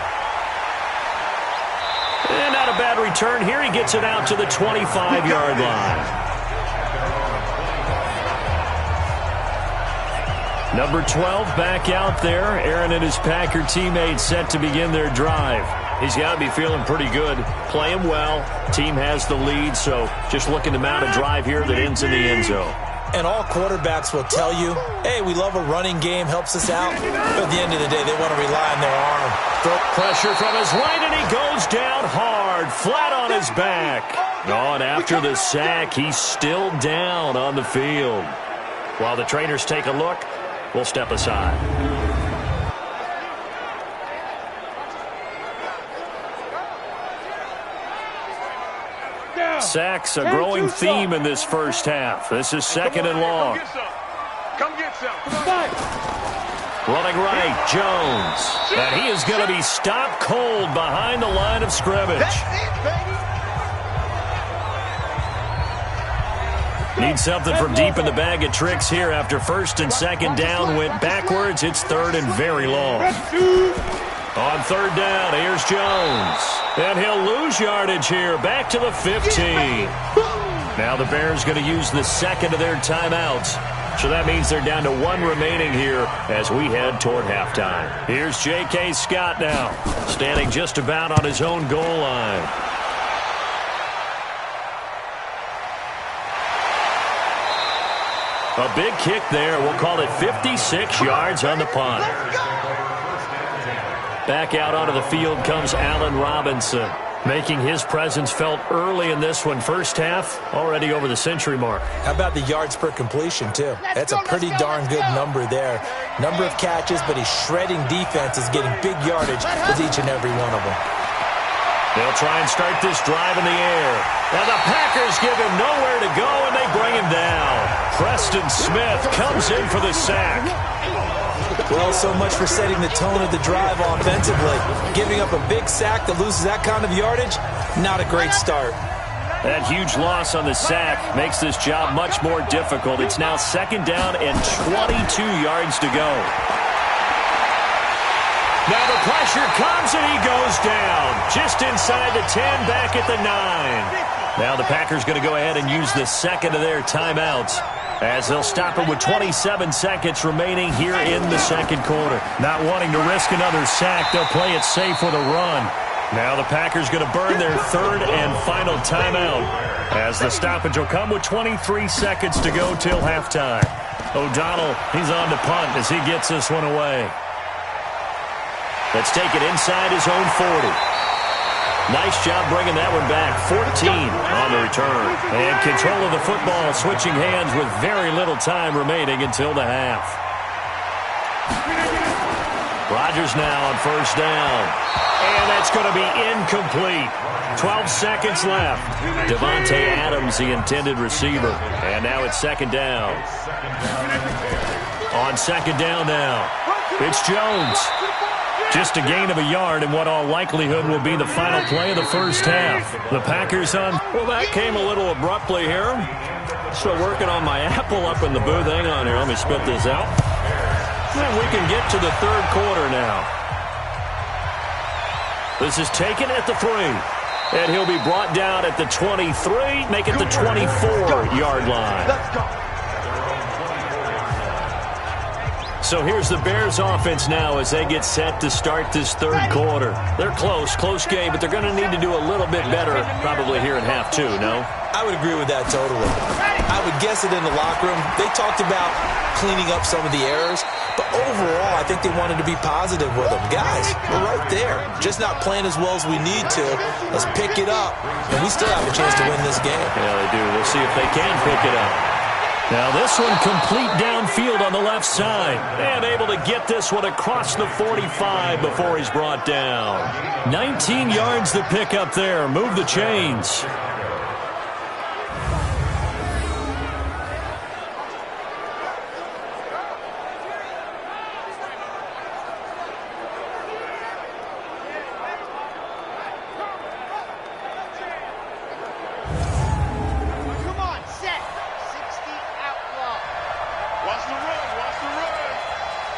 And not a bad return here. He gets it out to the 25-yard line. Number 12 back out there. Aaron and his Packer teammates set to begin their drive. He's got to be feeling pretty good, playing well. Team has the lead, so just looking to mount a drive here that ends in the end zone. And all quarterbacks will tell you, hey, we love a running game, helps us out. But at the end of the day, they want to rely on their arm. Pressure from his right, and he goes down hard, flat on his back. Oh, and after the sack, he's still down on the field. While the trainers take a look, we'll step aside. Sacks, a growing theme in this first half. This is second and long. Come get some. Running right, Jones. And he is going to be stopped cold behind the line of scrimmage. That's it, baby. Need something from deep in the bag of tricks here after first and second down went backwards. It's third and very long. On third down, here's Jones. And he'll lose yardage here, back to the 15. Now the Bears going to use the second of their timeouts. So that means they're down to 1 remaining here as we head toward halftime. Here's J.K. Scott now, standing just about on his own goal line. A big kick there. We'll call it 56 yards on the punt. Back out onto the field comes Allen Robinson, making his presence felt early in this one. First half, already over the century mark. How about the yards per completion, too? That's a pretty darn good number there. Number of catches, but he's shredding defenses, getting big yardage with each and every one of them. They'll try and start this drive in the air. Now the Packers give him nowhere to go, and they bring him down. Preston Smith comes in for the sack. Well, so much for setting the tone of the drive offensively. Giving up a big sack that loses that kind of yardage, not a great start. That huge loss on the sack makes this job much more difficult. It's now second down and 22 yards to go. Now the pressure comes and he goes down. Just inside the 10, back at the 9. Now the Packers going to go ahead and use the second of their timeouts, as they'll stop it with 27 seconds remaining here in the second quarter. Not wanting to risk another sack, they'll play it safe with a run. Now the Packers going to burn their third and final timeout, as the stoppage will come with 23 seconds to go till halftime. O'Donnell, he's on to punt as he gets this one away. Let's take it inside his own 40. Nice job bringing that one back. 14 on the return. And control of the football, switching hands with very little time remaining until the half. Rodgers now on first down. And that's going to be incomplete. 12 seconds left. Devontae Adams, the intended receiver. And now it's second down. On second down now, it's Jones. Just a gain of a yard in what all likelihood will be the final play of the first half. The Packers on. Well, that came a little abruptly here. Still working on my apple up in the booth. Hang on here. Let me spit this out. And we can get to the third quarter now. This is taken at the 3. And he'll be brought down at the 23, make it the 24-yard line. Let's go. So here's the Bears offense now as they get set to start this third quarter. They're close game, but they're going to need to do a little bit better probably here in half 2, no? I would agree with that totally. I would guess it in the locker room. They talked about cleaning up some of the errors, but overall, I think they wanted to be positive with them. Guys, we're right there. Just not playing as well as we need to. Let's pick it up, and we still have a chance to win this game. Yeah, they do. We'll see if they can pick it up. Now this one complete downfield on the left side. And able to get this one across the 45 before he's brought down. 19 yards to pick up there. Move the chains.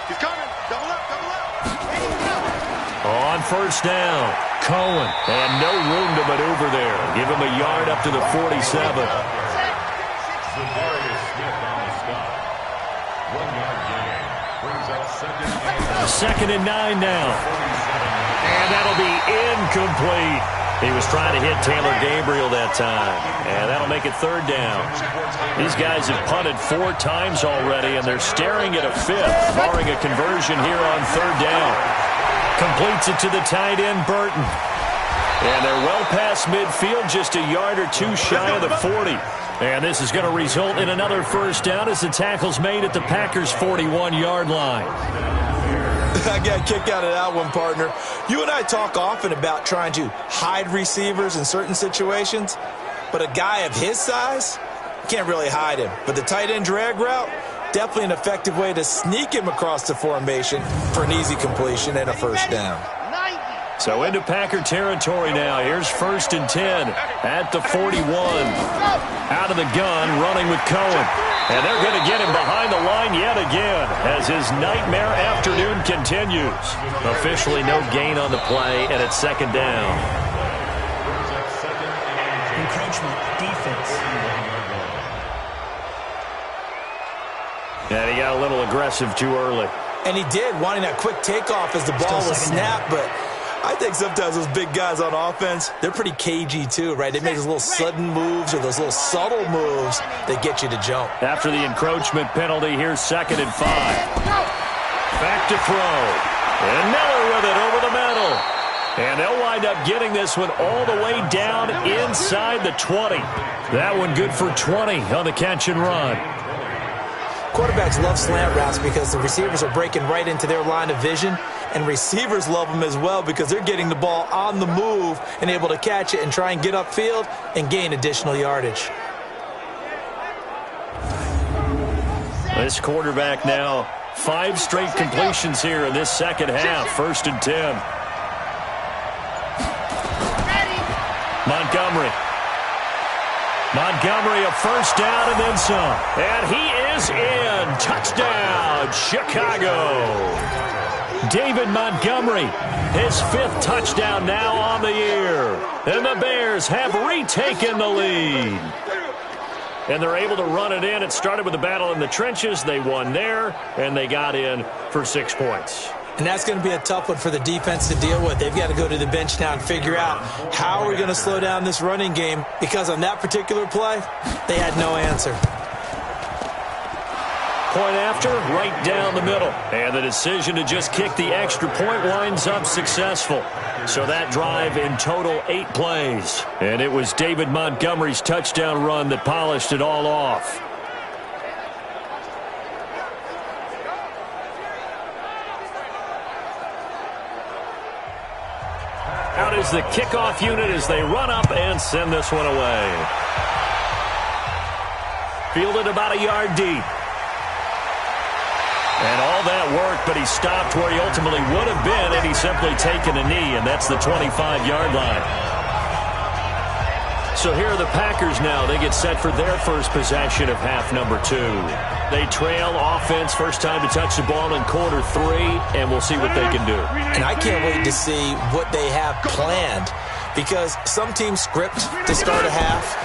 He's coming. Double up, double up. On first down, Cohen. And no room to maneuver there. Give him a yard up to the 47. Darius Smith on the stop. 1 yard gain. Brings up second and 9 now. And that'll be incomplete. He was trying to hit Taylor Gabriel that time. And that'll make it third down. These guys have punted 4 times already, and they're staring at a 5th, barring a conversion here on third down. Completes it to the tight end, Burton. And they're well past midfield, just a yard or 2 shy of the 40. And this is going to result in another first down as the tackle's made at the Packers' 41-yard line. I got a kick out of that one, partner. You and I talk often about trying to hide receivers in certain situations, but a guy of his size, you can't really hide him. But the tight end drag route, definitely an effective way to sneak him across the formation for an easy completion and a first down. So into Packer territory now. Here's first and 10 at the 41. Out of the gun, running with Cohen. And they're going to get him behind the line yet again as his nightmare afternoon continues. Officially no gain on the play, and it's second down. Encroachment, defense. And he got a little aggressive too early. And he did, wanting that quick takeoff as the ball was snapped, but I think sometimes those big guys on offense, they're pretty cagey too, right? They make those little sudden moves or those little subtle moves that get you to jump. After the encroachment penalty, here's second and 5. Back to throw. And Miller with it over the middle. And they'll wind up getting this one all the way down inside the 20. That one good for 20 on the catch and run. Quarterbacks love slant routes because the receivers are breaking right into their line of vision, and receivers love them as well because they're getting the ball on the move and able to catch it and try and get upfield and gain additional yardage. This quarterback now 5 straight completions here in this second half. First and 10. Montgomery, a first down and then some. And he is in. Touchdown, Chicago. David Montgomery, his 5th touchdown now on the year. And the Bears have retaken the lead. And they're able to run it in. It started with a battle in the trenches. They won there, and they got in for 6 points. And that's going to be a tough one for the defense to deal with. They've got to go to the bench now and figure out how are we going to slow down this running game, because on that particular play, they had no answer. Point after, right down the middle. And the decision to just kick the extra point winds up successful. So that drive in total 8 plays. And it was David Montgomery's touchdown run that polished it all off. Out is the kickoff unit as they run up and send this one away. Fielded about a yard deep. And all that worked, but he stopped where he ultimately would have been, and he's simply taken a knee, and that's the 25-yard line. So here are the Packers now. They get set for their first possession of half number 2. They trail offense, first time to touch the ball in quarter 3, and we'll see what they can do. And I can't wait to see what they have planned, because some teams script to start a half.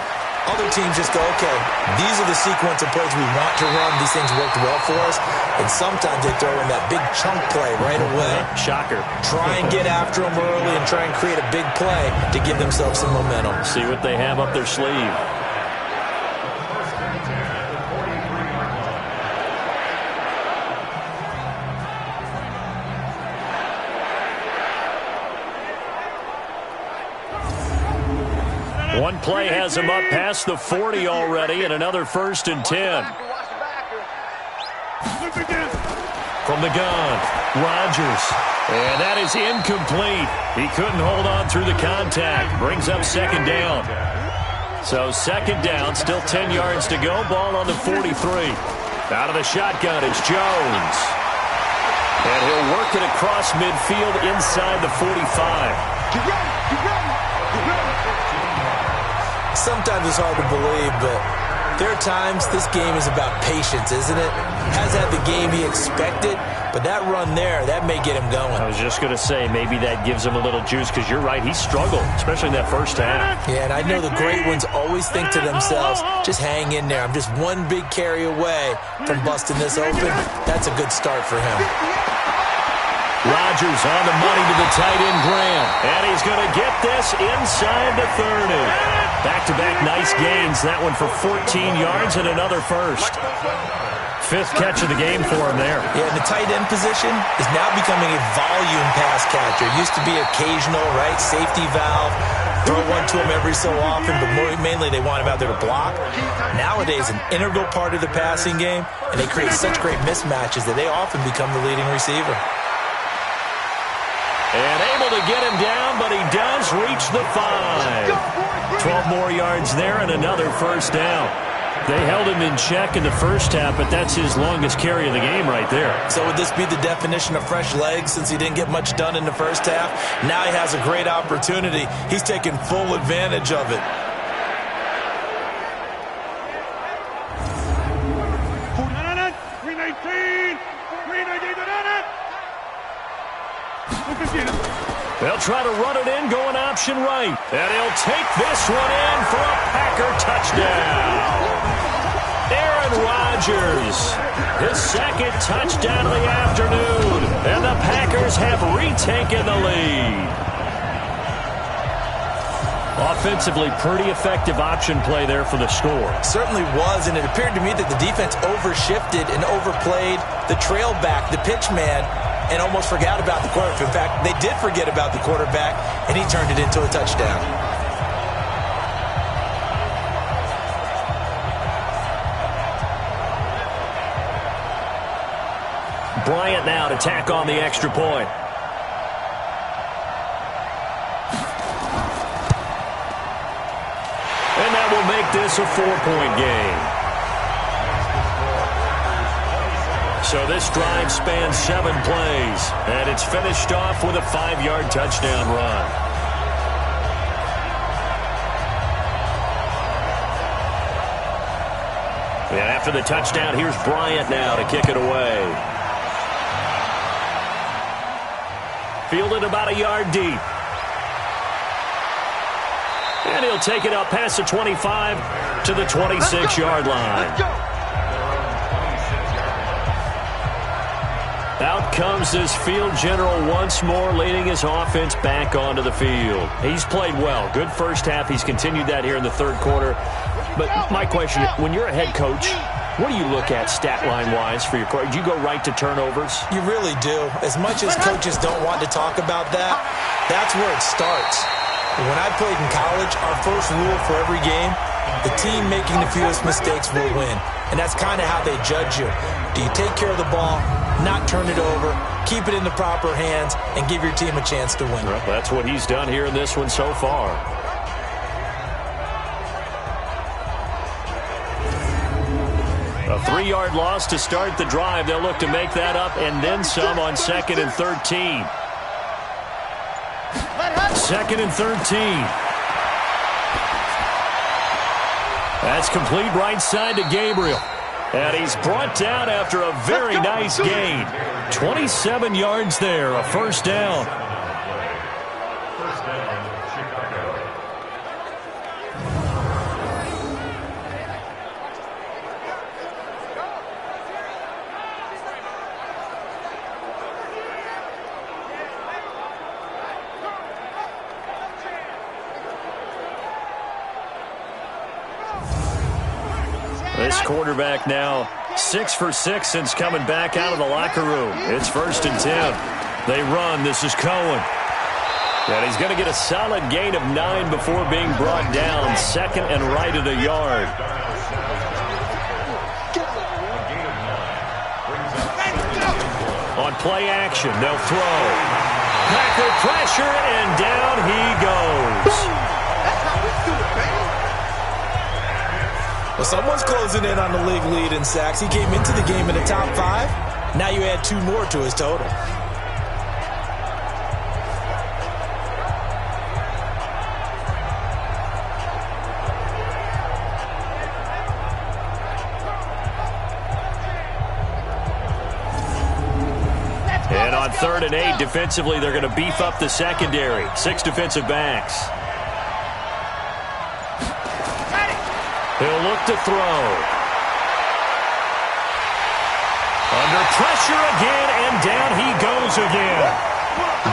Other teams just go, okay, these are the sequence of plays we want to run. These things worked well for us. And sometimes they throw in that big chunk play right away. Shocker. Try and get after them early and try and create a big play to give themselves some momentum. See what they have up their sleeve. One play has him up past the 40 already, and another first and 10. From the gun, Rodgers. And that is incomplete. He couldn't hold on through the contact. Brings up second down. So second down, still 10 yards to go. Ball on the 43. Out of the shotgun, it's Jones. And he'll work it across midfield inside the 45. Get ready, get ready, get ready. Sometimes it's hard to believe, but There are times this game is about patience, isn't it? Has had the game he expected, but that run there, that may get him going. I was just going to say, maybe that gives him a little juice, because you're right, he struggled, especially in that first half. Yeah, and I know the great ones always think to themselves, just hang in there. I'm just one big carry away from busting this open. That's a good start for him. Rodgers on the money to the tight end, Graham. And he's going to get this inside the 30. Back-to-back nice gains. That one for 14 yards and another first. Fifth catch of the game for him there. Yeah, and the tight end position is now becoming a volume pass catcher. It used to be occasional, right? Safety valve. Throw one to him every so often, but mainly they want him out there to block. Nowadays, an integral part of the passing game, and they create such great mismatches that they often become the leading receiver. And able to get him down, but he does reach the 5. 12 more yards there and another first down. They held him in check in the first half, but that's his longest carry of the game right there. So would this be the definition of fresh legs since he didn't get much done in the first half? Now he has a great opportunity. He's taking full advantage of it. They'll try to run it in, going option right. And he'll take this one in for a Packer touchdown. Aaron Rodgers, his second touchdown of the afternoon. And the Packers have retaken the lead. Offensively, pretty effective option play there for the score. Certainly was, and it appeared to me that the defense overshifted and overplayed the trail back, the pitch man, and almost forgot about the quarterback. In fact, they did forget about the quarterback, and he turned it into a touchdown. Bryant now to tack on the extra point. And that will make this a 4-point game. So this drive spans 7 plays, and it's finished off with a 5-yard touchdown run. And after the touchdown, here's Bryant now to kick it away. Fielded about a yard deep. And he'll take it up past the 25 to the 26-yard line. Out comes this field general once more, leading his offense back onto the field. He's played well. Good first half. He's continued that here in the third quarter. But my question, when you're a head coach, what do you look at stat line-wise for your quarterback? Do you go right to turnovers? You really do. As much as coaches don't want to talk about that, that's where it starts. When I played in college, our first rule for every game, the team making the fewest mistakes will win. And that's kind of how they judge you. Do you take care of the ball, not turn it over, keep it in the proper hands, and give your team a chance to win? Well, that's what he's done here in this one so far. A 3-yard loss to start the drive. They'll look to make that up and then some on 2nd and 13. 2nd and 13. That's complete right side to Gabriel. And he's brought down after a very nice gain. 27 yards there, a first down. First down, Chicago. This quarterback now 6 for 6 since coming back out of the locker room. It's 1st and 10. They run. This is Cohen. And he's going to get a solid gain of 9 before being brought down. 2nd and right at a yard. On play action, they'll throw. Packer pressure, and down he goes. Well, someone's closing in on the league lead in sacks. He came into the game in the top 5. Now you add 2 more to his total. And on 3rd and 8, defensively, they're going to beef up the secondary. 6 defensive backs. He'll look to throw. Under pressure again, and down he goes again.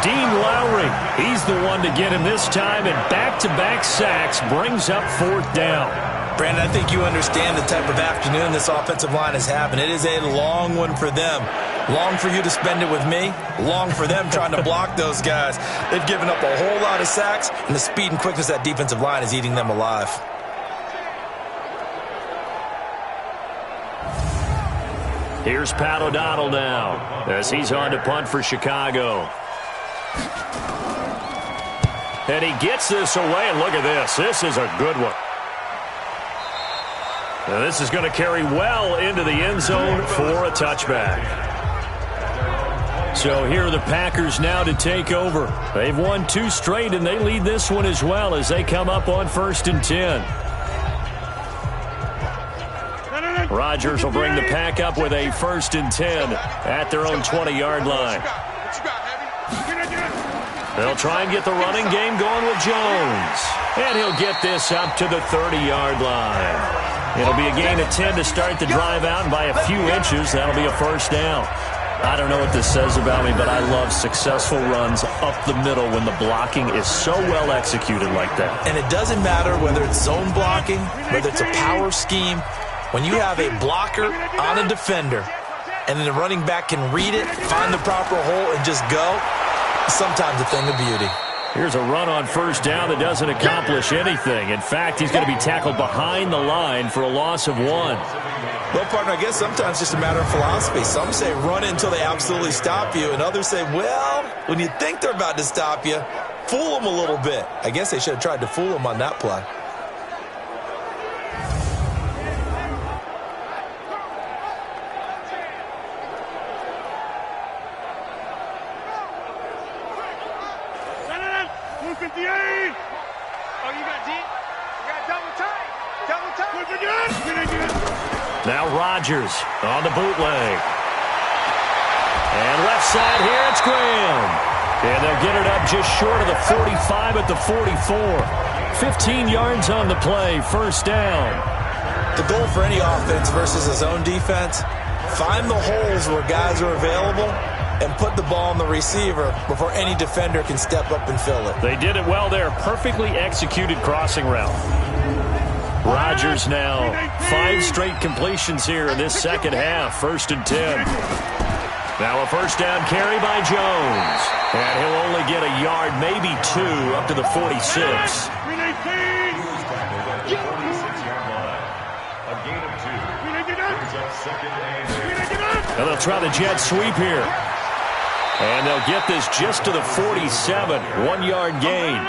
Dean Lowry, he's the one to get him this time, and back-to-back sacks brings up 4th down. Brandon, I think you understand the type of afternoon this offensive line is having. It is a long one for them. Long for you to spend it with me. Long for them trying to block those guys. They've given up a whole lot of sacks, and the speed and quickness of that defensive line is eating them alive. Here's Pat O'Donnell now as he's on to punt for Chicago. And he gets this away, and look at this. This is a good one. Now this is going to carry well into the end zone for a touchback. So here are the Packers now to take over. They've won 2 straight, and they lead this one as well as they come up on 1st and 10. Rodgers will bring the Pack up with a 1st and 10 at their own 20-yard line. They'll try and get the running game going with Jones. And he'll get this up to the 30-yard line. It'll be a gain of 10 to start the drive out, and by a few inches, that'll be a 1st down. I don't know what this says about me, but I love successful runs up the middle when the blocking is so well executed like that. And it doesn't matter whether it's zone blocking, whether it's a power scheme. When you have a blocker on a defender, and then the running back can read it, find the proper hole, and just go, sometimes a thing of beauty. Here's a run on 1st down that doesn't accomplish anything. In fact, he's going to be tackled behind the line for a loss of 1. Well, partner, I guess sometimes it's just a matter of philosophy. Some say run until they absolutely stop you, and others say, well, when you think they're about to stop you, fool them a little bit. I guess they should have tried to fool them on that play. Now Rodgers on the bootleg. And left side here, it's Graham. And they'll get it up just short of the 45 at the 44. 15 yards on the play, 1st down. The goal for any offense versus a zone defense, find the holes where guys are available and put the ball on the receiver before any defender can step up and fill it. They did it well there. Perfectly executed crossing route. Rodgers now 5 straight completions here in this second half. 1st and 10. Now a 1st down carry by Jones. And he'll only get a yard, maybe 2, up to the 46. And they'll try the jet sweep here. And they'll get this just to the 47. 1-yard gain.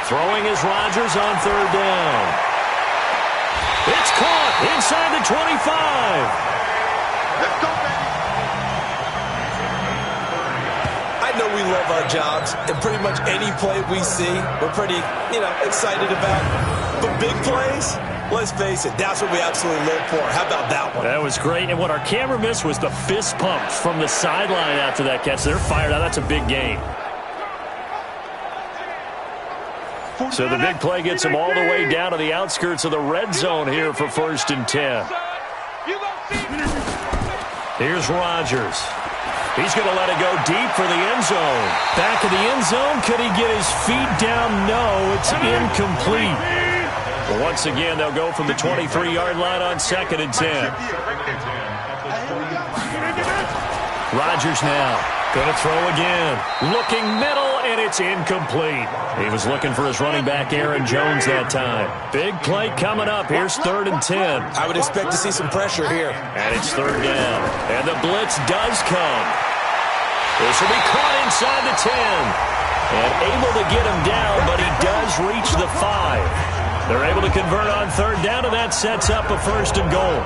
Throwing is Rodgers on 3rd down. It's caught inside the 25. Let's go, baby. I know we love our jobs, and pretty much any play we see, we're pretty, excited about. But big plays, let's face it, that's what we absolutely live for. How about that one? That was great, and what our camera missed was the fist pump from the sideline after that catch. They're fired out. That's a big gain. So the big play gets them all the way down to the outskirts of the red zone here for 1st and 10. Here's Rodgers. He's going to let it go deep for the end zone. Back of the end zone. Could he get his feet down? No, it's incomplete. But once again, they'll go from the 23-yard line on 2nd and 10. Rodgers now. Going to throw again. Looking middle, and it's incomplete. He was looking for his running back, Aaron Jones, that time. Big play coming up. Here's 3rd and 10. I would expect to see some pressure here. And it's 3rd down. And the blitz does come. This will be caught inside the 10. And able to get him down, but he does reach the 5. They're able to convert on 3rd down, and that sets up a 1st and goal.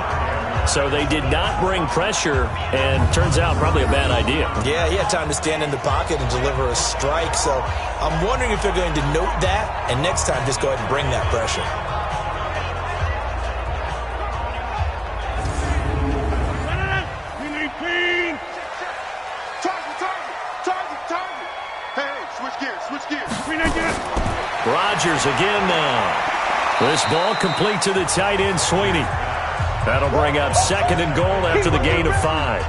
So they did not bring pressure, and turns out probably a bad idea. Yeah, he had time to stand in the pocket and deliver a strike. So I'm wondering if they're going to note that, and next time just go ahead and bring that pressure. Rodgers again now. This ball complete to the tight end, Sweeney. That'll bring up 2nd and goal after the gain of 5.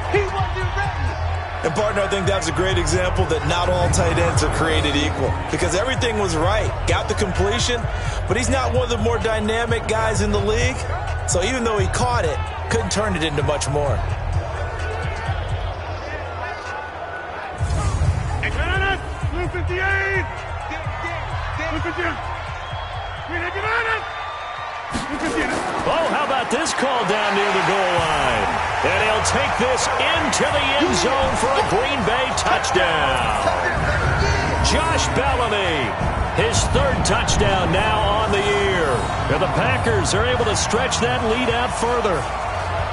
And, partner, I think that's a great example that not all tight ends are created equal because everything was right. Got the completion, but he's not one of the more dynamic guys in the league. So even though he caught it, couldn't turn it into much more. Oh, how about this call down near the goal line? And he'll take this into the end zone for a Green Bay touchdown. Josh Bellamy, his 3rd touchdown now on the year. And the Packers are able to stretch that lead out further.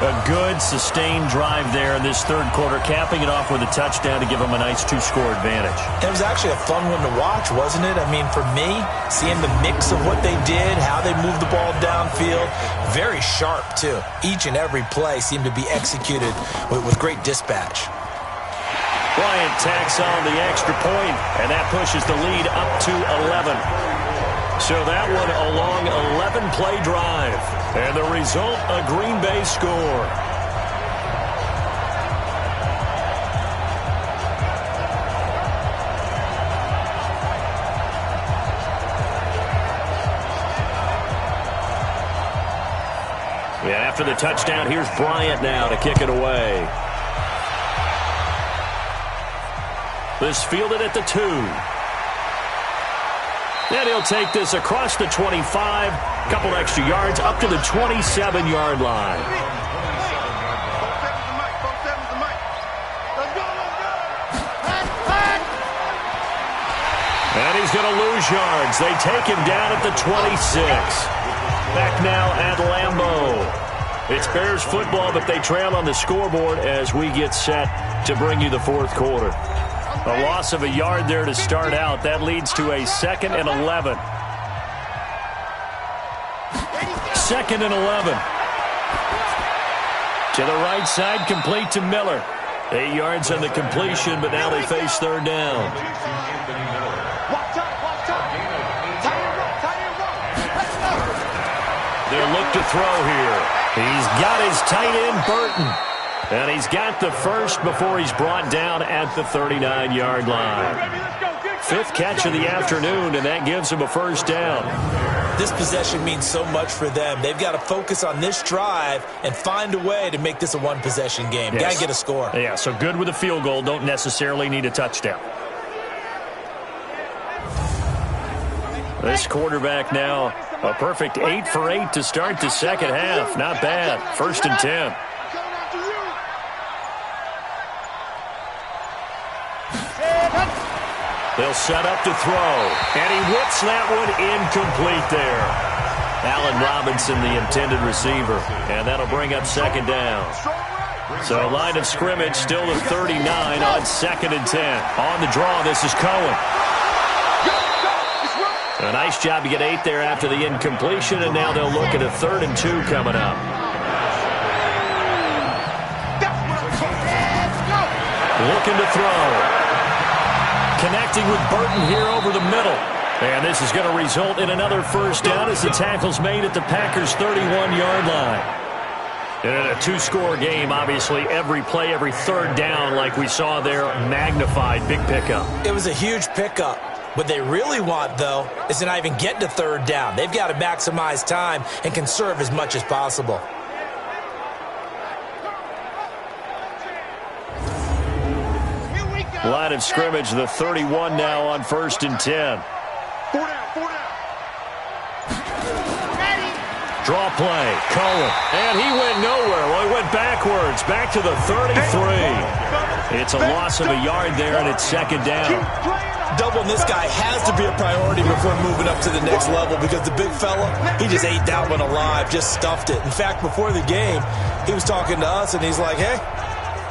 A good, sustained drive there in this 3rd quarter, capping it off with a touchdown to give them a nice 2-score advantage. It was actually a fun one to watch, wasn't it? I mean, for me, seeing the mix of what they did, how they moved the ball downfield, very sharp, too. Each and every play seemed to be executed with great dispatch. Bryant tacks on the extra point, and that pushes the lead up to 11. So that one a long 11-play drive. And the result, a Green Bay score. Yeah, after the touchdown, here's Bryant now to kick it away. This fielded at the 2. And he'll take this across the 25, couple extra yards, up to the 27-yard line. And he's going to lose yards. They take him down at the 26. Back now at Lambeau. It's Bears football, but they trail on the scoreboard as we get set to bring you the 4th quarter. A loss of a yard there to start out. That leads to a 2nd and 11. 2nd and 11. To the right side, complete to Miller. 8 yards on the completion, but now they face 3rd down. They'll look to throw here. He's got his tight end, Burton. And he's got the first before he's brought down at the 39-yard line. 5th catch of the afternoon, and that gives him a 1st down. This possession means so much for them. They've got to focus on this drive and find a way to make this a one-possession game. Yes. Got to get a score. Yeah, so good with a field goal. Don't necessarily need a touchdown. This quarterback now, a perfect 8 for 8 to start the 2nd half. Not bad. 1st and 10. They'll set up to throw. And he whips that one incomplete there. Allen Robinson, the intended receiver. And that'll bring up 2nd down. So line of scrimmage still at 39 on 2nd and 10. On the draw, this is Cohen. A nice job to get 8 there after the incompletion, and now they'll look at a 3rd and 2 coming up. Looking to throw. Connecting with Burton here over the middle. And this is going to result in another 1st down as the tackle's made at the Packers' 31-yard line. And in a 2-score game, obviously, every play, every 3rd down, like we saw there, magnified. Big pickup. It was a huge pickup. What they really want, though, is to not even get to 3rd down. They've got to maximize time and conserve as much as possible. Line of scrimmage, the 31 now on 1st and 10. 4 down. Draw play, Cohen. And he went nowhere. Well, he went backwards, back to the 33. It's a loss of a yard there, and it's 2nd down. Doubling this guy has to be a priority before moving up to the next level because the big fella, he just ate that one alive, just stuffed it. In fact, before the game, he was talking to us, and he's like, hey,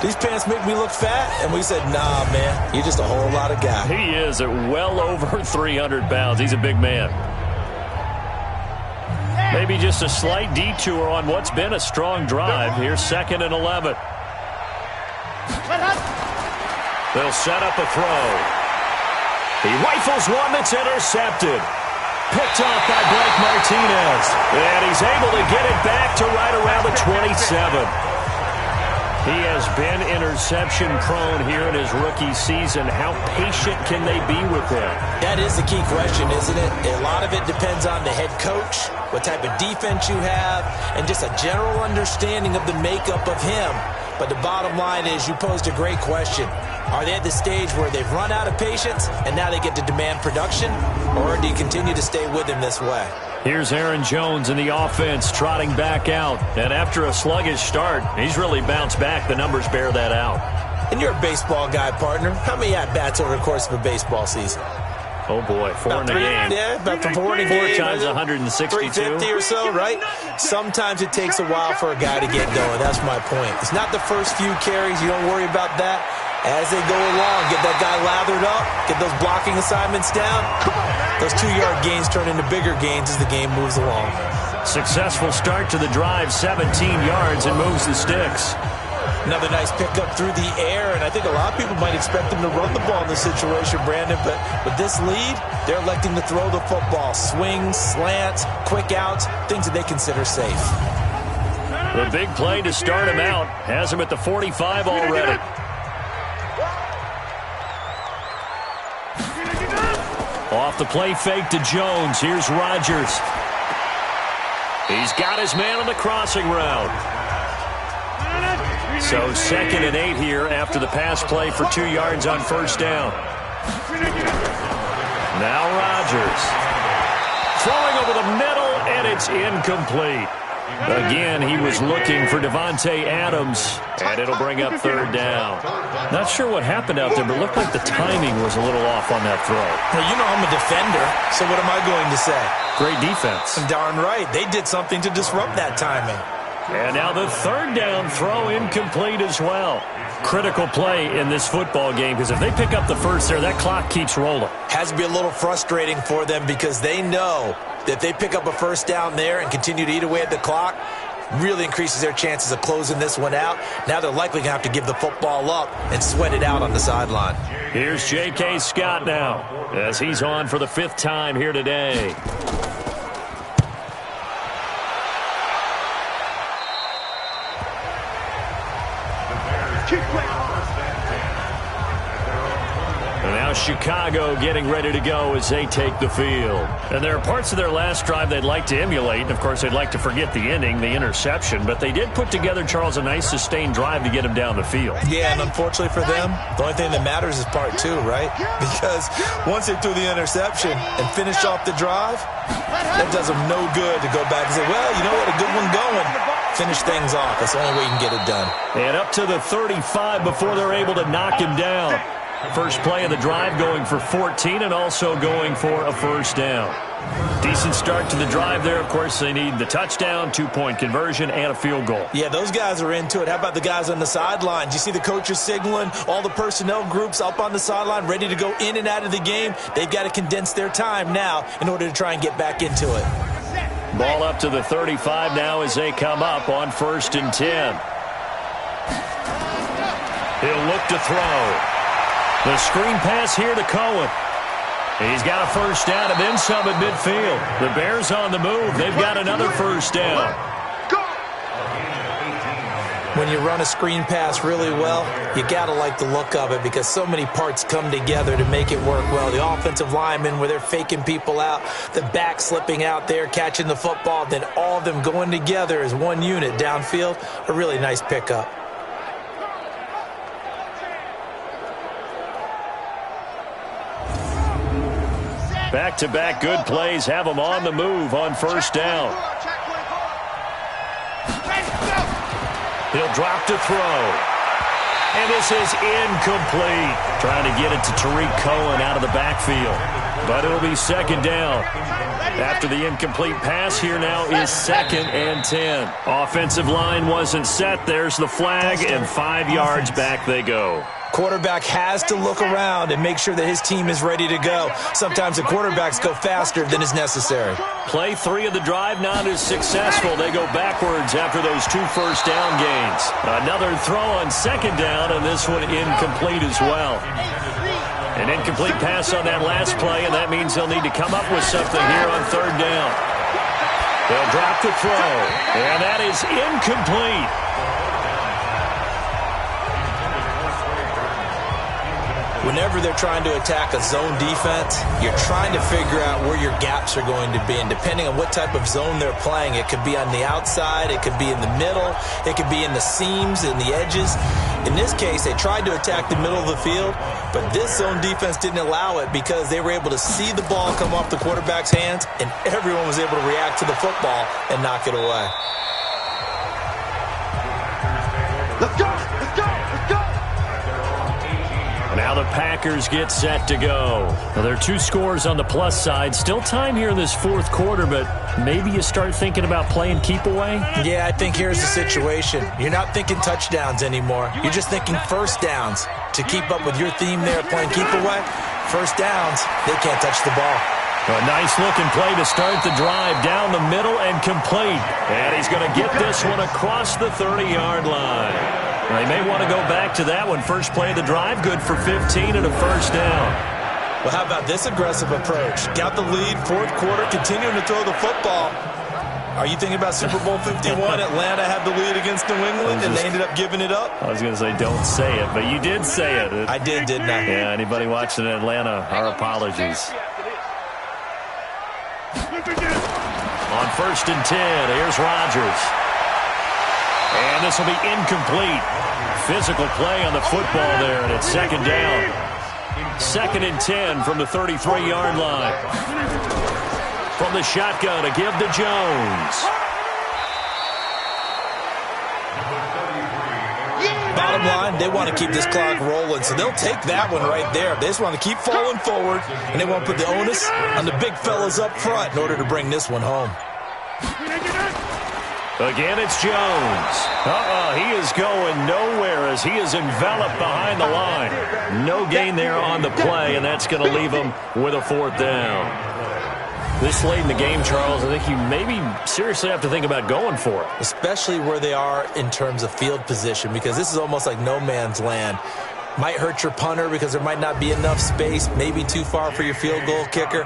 these pants make me look fat. And we said, nah, man, you're just a whole lot of guy. He is at well over 300 pounds. He's a big man. Maybe just a slight detour on what's been a strong drive. Here's 2nd and 11. They'll set up a throw. He rifles one that's intercepted. picked off by Blake Martinez. And he's able to get it back to right around the 27. He has been interception-prone here in his rookie season. How patient can they be with him? That is the key question, isn't it? A lot of it depends on the head coach, what type of defense you have, and just a general understanding of the makeup of him. But the bottom line is you posed a great question. Are they at the stage where they've run out of patience and now they get to demand production? Or do you continue to stay with him this way? Here's Aaron Jones in the offense trotting back out. And after a sluggish start, he's really bounced back. The numbers bear that out. And you're a baseball guy, partner. How many at-bats over the course of a baseball season? Oh, boy, four in a game. Yeah, about four in a game. 4 times 162. 350 or so, right? Sometimes it takes a while for a guy to get going. That's my point. It's not the first few carries. You don't worry about that. As they go along, get that guy lathered up, get those blocking assignments down. Those 2-yard gains turn into bigger gains as the game moves along. Successful start to the drive, 17 yards, and moves the sticks. Another nice pickup through the air, and I think a lot of people might expect them to run the ball in this situation, Brandon, but with this lead, they're electing to throw the football. Swings, slants, quick outs, things that they consider safe. The big play to start him out has him at the 45 already. Off the play fake to Jones. Here's Rodgers. He's got his man on the crossing route. So 2nd and 8 here after the pass play for 2 yards on first down. Now Rodgers. Throwing over the middle, and it's incomplete. Again, he was looking for Devontae Adams, and it'll bring up 3rd down. Not sure what happened out there, but it looked like the timing was a little off on that throw. Well, you know I'm a defender, so what am I going to say? Great defense. Darn right. They did something to disrupt that timing. And now the 3rd down throw incomplete as well. Critical play in this football game, because if they pick up the first there, that clock keeps rolling. Has to be a little frustrating for them because they know that if they pick up a first down there and continue to eat away at the clock, really increases their chances of closing this one out. Now they're likely going to have to give the football up and sweat it out on the sideline. Here's J.K. Scott now as he's on for the 5th time here today. And now Chicago getting ready to go as they take the field. And there are parts of their last drive they'd like to emulate. And, of course, they'd like to forget the ending, the interception. But they did put together, Charles, a nice sustained drive to get him down the field. Yeah, and unfortunately for them, the only thing that matters is part 2, right? Because once they threw the interception and finished off the drive, that does them no good to go back and say, well, you know what, a good one going. Finish things off. That's the only way you can get it done. And up to the 35 before they're able to knock him down. First play of the drive going for 14 and also going for a first down. Decent start to the drive there. Of course, they need the touchdown, 2-point conversion, and a field goal. Yeah, those guys are into it. How about the guys on the sidelines? You see the coaches signaling, all the personnel groups up on the sideline ready to go in and out of the game. They've got to condense their time now in order to try and get back into it. Ball up to the 35 now as they come up on 1st and 10. He'll look to throw. The screen pass here to Cohen. He's got a first down and then some at midfield. The Bears on the move. They've got another first down. When you run a screen pass really well, you got to like the look of it because so many parts come together to make it work well. The offensive linemen where they're faking people out, the back slipping out there, catching the football, then all of them going together as one unit downfield. A really nice pickup. Back-to-back good plays have them on the move on first down. He'll drop to throw. And this is incomplete. Trying to get it to Tariq Cohen out of the backfield. But it'll be 2nd down. After the incomplete pass, here now is 2nd and 10. Offensive line wasn't set. There's the flag, and 5 yards back they go. Quarterback has to look around and make sure that his team is ready to go. Sometimes the quarterbacks go faster than is necessary. Play 3 of the drive not as successful. They go backwards after those 2 first down gains. Another throw on 2nd down, and this one incomplete as well. An incomplete pass on that last play, and that means they'll need to come up with something here on third down. They'll drop the throw, and that is incomplete. Whenever they're trying to attack a zone defense, you're trying to figure out where your gaps are going to be. And depending on what type of zone they're playing, it could be on the outside, it could be in the middle, it could be in the seams and the edges. In this case, they tried to attack the middle of the field, but this zone defense didn't allow it because they were able to see the ball come off the quarterback's hands, and everyone was able to react to the football and knock it away. Let's go! Let's go! Let's go! Now the Packers get set to go. Well, there are 2 scores on the plus side. Still time here in this fourth quarter, but maybe you start thinking about playing keep away? Yeah, I think here's the situation. You're not thinking touchdowns anymore. You're just thinking first downs. To keep up with your theme there, playing keep away, first downs, they can't touch the ball. A nice-looking play to start the drive down the middle and complete. And he's going to get this one across the 30-yard line. They may want to go back to that one. First play of the drive, good for 15 and a first down. Well, how about this aggressive approach? Got the lead, fourth quarter, continuing to throw the football. Are you thinking about Super Bowl 51? Atlanta had the lead against New England, and they ended up giving it up? I was going to say don't say it, but you did say it. I did, didn't I? Yeah, anybody watching in Atlanta, our apologies. On 1st and 10, here's Rodgers. And this will be incomplete. Physical play on the football there, and it's second down. 2nd and 10 from the 33-yard line. From the shotgun to give to Jones. Bottom line, they want to keep this clock rolling, so they'll take that one right there. They just want to keep falling forward, and they want to put the onus on the big fellas up front in order to bring this one home. Again, it's Jones. He is going nowhere as he is enveloped behind the line. No gain there on the play, and that's going to leave him with a fourth down. This late in the game, Charles, I think you maybe seriously have to think about going for it. Especially where they are in terms of field position, because this is almost like no man's land. Might hurt your punter because there might not be enough space, maybe too far for your field goal kicker.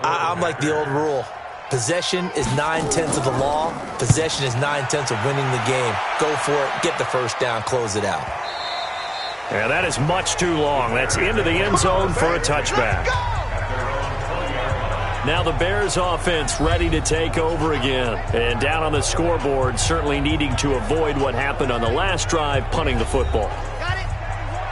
I'm like the old rule. Possession is 9/10 of the law. Possession is 9/10 of winning the game. Go for it. Get the first down. Close it out. Yeah, that is much too long. That's into the end zone for a touchback. Now the Bears offense ready to take over again. And down on the scoreboard, certainly needing to avoid what happened on the last drive, punting the football.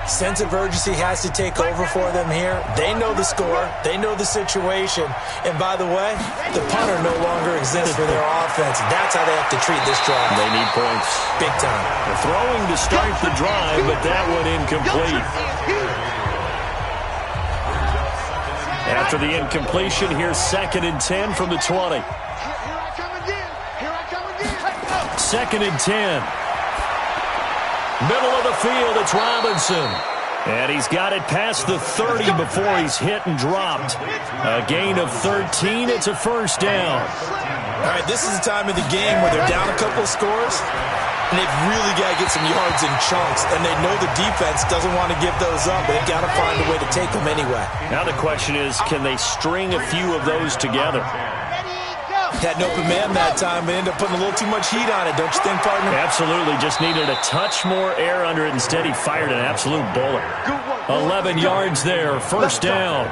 Sense of urgency has to take over for them here. They know the score. They know the situation. And by the way, the punter no longer exists for their offense. That's how they have to treat this drive. They need points. Big time. The throwing to start the drive, but that one incomplete. After the incompletion, here's 2nd and 10 from the 20. 2nd and 10. Middle of the field, it's Robinson. And he's got it past the 30 before he's hit and dropped. A gain of 13, it's a first down. All right, this is the time of the game where they're down a couple of scores, and they've really got to get some yards in chunks, and they know the defense doesn't want to give those up, but they've got to find a way to take them anyway. Now the question is, can they string a few of those together? Had an open man that time, but ended up putting a little too much heat on it, don't you think, partner? Absolutely. Just needed a touch more air under it. Instead, he fired an absolute bullet. 11 yards there, first down.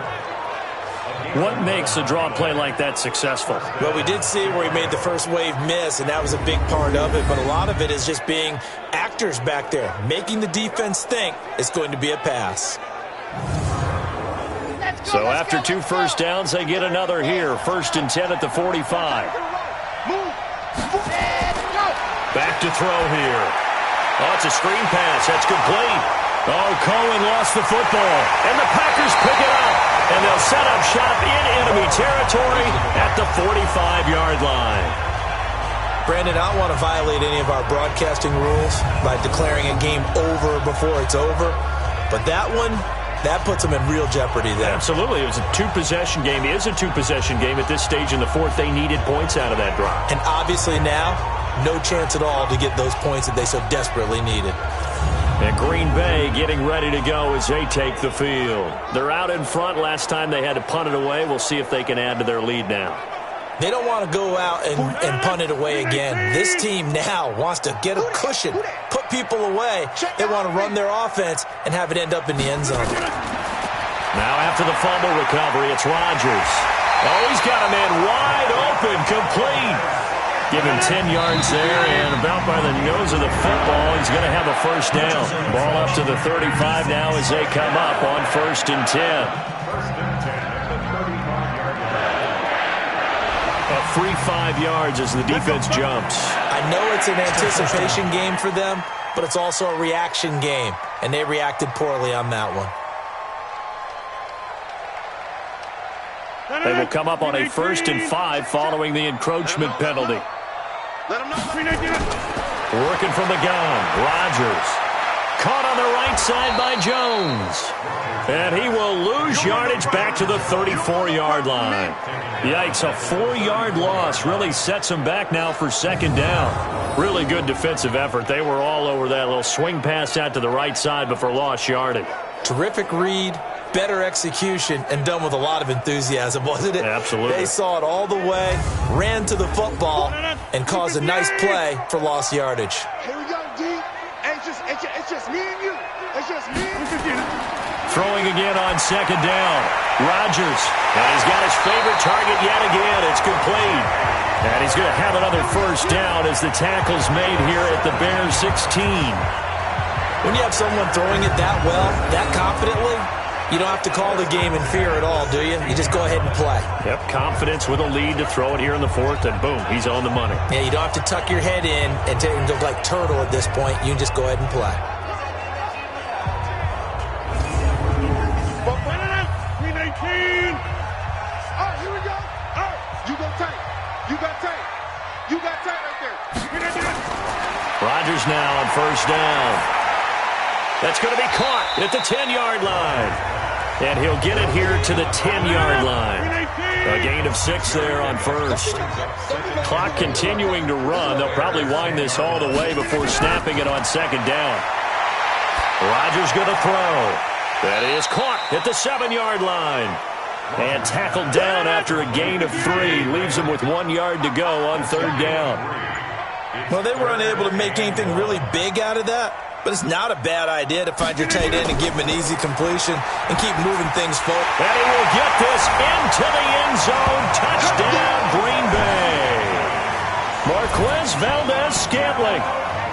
What makes a draw play like that successful? Well, we did see where he made the first wave miss, and that was a big part of it, but a lot of it is just being actors back there, making the defense think it's going to be a pass. So after 2 first downs, they get another here. 1st and 10 at the 45. Back to throw here. Oh, it's a screen pass. That's complete. Oh, Cohen lost the football. And the Packers pick it up. And they'll set up shop in enemy territory at the 45-yard line. Brandon, I don't want to violate any of our broadcasting rules by declaring a game over before it's over. But that one, that puts them in real jeopardy there. Absolutely. It was a 2-possession game. It is a 2-possession game at this stage in the fourth. They needed points out of that drive. And obviously now, no chance at all to get those points that they so desperately needed. And Green Bay getting ready to go as they take the field. They're out in front. Last time they had to punt it away. We'll see if they can add to their lead now. They don't want to go out and punt it away again. This team now wants to get a cushion, put people away. They want to run their offense and have it end up in the end zone. Now after the fumble recovery, it's Rodgers. Oh, he's got a man wide open, complete. Give him 10 yards there, and about by the nose of the football, he's going to have a first down. Ball up to the 35 now as they come up on 1st and 10. A free 5 yards as the defense jumps. I know it's an anticipation game for them, but it's also a reaction game, and they reacted poorly on that one. They will come up on a 1st and 5 following the encroachment penalty. Working from the gun, Rodgers. Caught on the right side by Jones. And he will lose yardage back to the 34-yard line. Yikes, a 4-yard loss really sets him back now for 2nd down. Really good defensive effort. They were all over that little swing pass out to the right side before lost yardage. Terrific read, better execution, and done with a lot of enthusiasm, wasn't it? Absolutely. They saw it all the way, ran to the football, and caused a nice play for lost yardage. Here we go, D. It's just me and you. It's just me and you. Throwing again on 2nd down. Rodgers. And he's got his favorite target yet again. It's complete. And he's going to have another first down as the tackle's made here at the Bears 16. When you have someone throwing it that well, that confidently, you don't have to call the game in fear at all, do you? You just go ahead and play. Yep, confidence with a lead to throw it here in the 4th, and boom, he's on the money. Yeah, you don't have to tuck your head in and go like turtle at this point. You can just go ahead and play. Here we go. You go tight. You got tight. You got tight right there. Rodgers now on 1st down. That's going to be caught at the 10-yard line. And he'll get it here to the 10-yard line. A gain of 6 there on 1st. Clock continuing to run. They'll probably wind this all the way before snapping it on 2nd down. Rodgers going to throw. That is caught at the 7-yard line. And tackled down after a gain of 3. Leaves him with 1 yard to go on 3rd down. Well, they were unable to make anything really big out of that. But it's not a bad idea to find your tight end and give him an easy completion and keep moving things forward. And he will get this into the end zone. Touchdown, Green Bay. Marquez Valdez-Scantling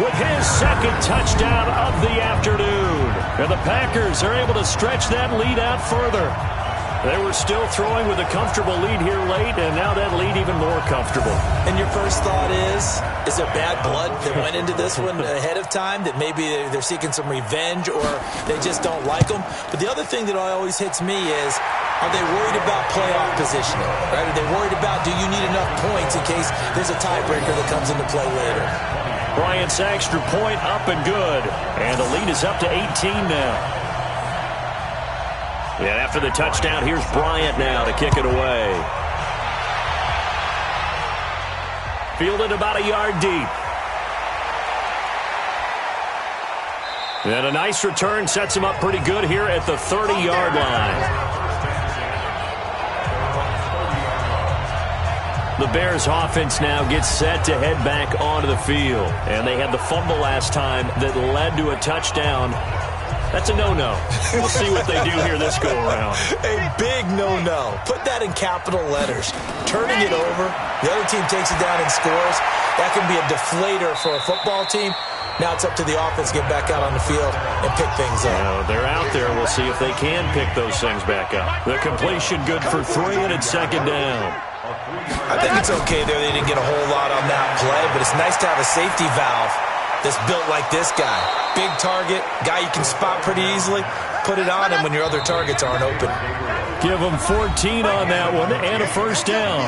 with his 2nd touchdown of the afternoon. And the Packers are able to stretch that lead out further. They were still throwing with a comfortable lead here late, and now that lead even more comfortable. And your first thought is there bad blood that went into this one ahead of time, that maybe they're seeking some revenge or they just don't like them? But the other thing that always hits me is, are they worried about playoff positioning? Right? Are they worried about, do you need enough points in case there's a tiebreaker that comes into play later? Bryant's extra point up and good, and the lead is up to 18 now. And after the touchdown, here's Bryant now to kick it away. Fielded about a yard deep. And a nice return sets him up pretty good here at the 30-yard line. The Bears offense now gets set to head back onto the field. And they had the fumble last time that led to a touchdown. That's a no-no. We'll see what they do here this go-around. A big no-no. Put that in capital letters. Turning it over, the other team takes it down and scores. That can be a deflator for a football team. Now it's up to the offense to get back out on the field and pick things up. They're out there. We'll see if they can pick those things back up. The completion good for 3, and it's 2nd down. I think it's okay there. They didn't get a whole lot on that play, but it's nice to have a safety valve that's built like this guy. Big target, guy you can spot pretty easily. Put it on him when your other targets aren't open. Give him 14 on that one and a first down.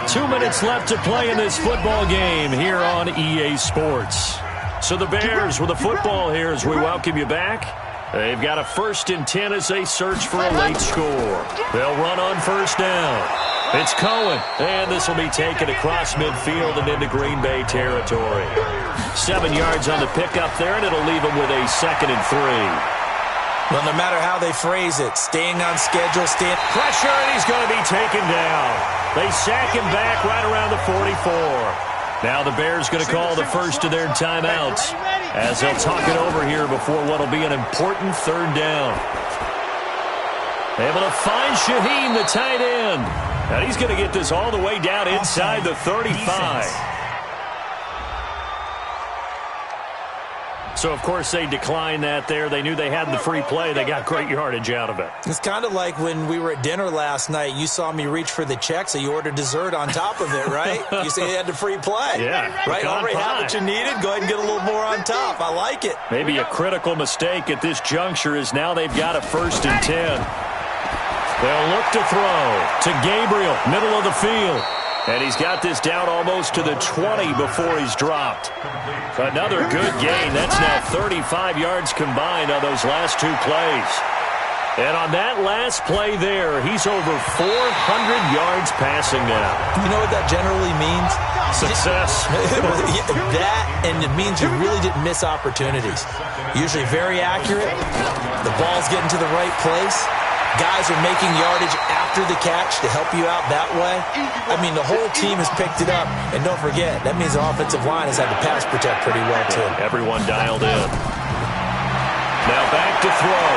2 minutes left to play in this football game here on EA Sports. So the Bears with the football here as we welcome you back. They've got a 1st and 10 as they search for a late score. They'll run on 1st down. It's Cohen, and this will be taken across midfield and into Green Bay territory. 7 yards on the pickup there, and it'll leave him with a 2nd and 3. Well, no matter how they phrase it, staying on schedule, pressure, and he's going to be taken down. They sack him back right around the 44. Now the Bears going to call the first of their timeouts as they'll talk it over here before what will be an important 3rd down. Able to find Shaheen, the tight end. And he's going to get this all the way down inside the 35. So, of course, they declined that there. They knew they had the free play. They got great yardage out of it. It's kind of like when we were at dinner last night. You saw me reach for the check, so you ordered dessert on top of it, right? You said you had the free play. Yeah. Right? Already had what you needed. Go ahead and get a little more on top. I like it. Maybe a critical mistake at this juncture is now they've got a 1st and 10. They'll look to throw to Gabriel, middle of the field. And he's got this down almost to the 20 before he's dropped. Another good gain. That's now 35 yards combined on those last 2 plays. And on that last play there, he's over 400 yards passing now. You know what that generally means? Success. That, and it means you really didn't miss opportunities. Usually very accurate. The ball's getting to the right place. Guys are making yardage after the catch to help you out that way. I mean, the whole team has picked it up. And don't forget, that means the offensive line has had to pass protect pretty well, too. Everyone dialed in. Now back to throw.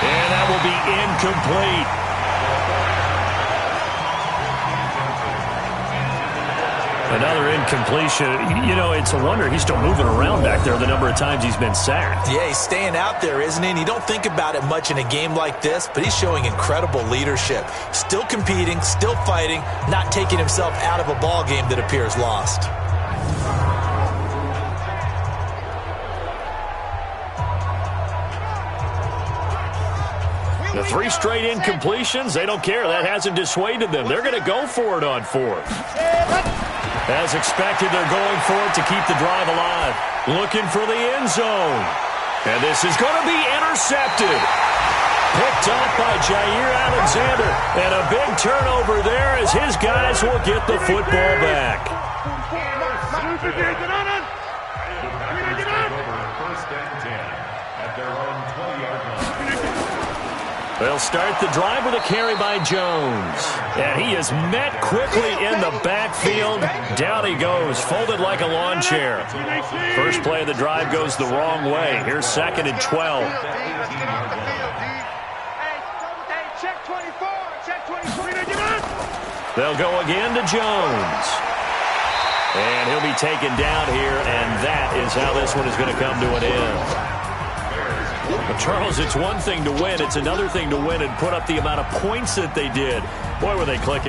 And that will be incomplete. Another incompletion. You know, it's a wonder he's still moving around back there the number of times he's been sacked. Yeah, he's staying out there, isn't he? And you don't think about it much in a game like this, but he's showing incredible leadership. Still competing, still fighting, not taking himself out of a ball game that appears lost. The 3 straight incompletions, they don't care. That hasn't dissuaded them. They're going to go for it on 4th. As expected, they're going for it to keep the drive alive. Looking for the end zone. And this is going to be intercepted. Picked up by Jair Alexander. And a big turnover there as his guys will get the football back. They'll start the drive with a carry by Jones. And he is met quickly in the backfield. Down he goes, folded like a lawn chair. First play of the drive goes the wrong way. Here's 2nd and 12. They'll go again to Jones. And he'll be taken down here, and that is how this one is going to come to an end. But Charles, it's one thing to win. It's another thing to win and put up the amount of points that they did. Boy, were they clicking.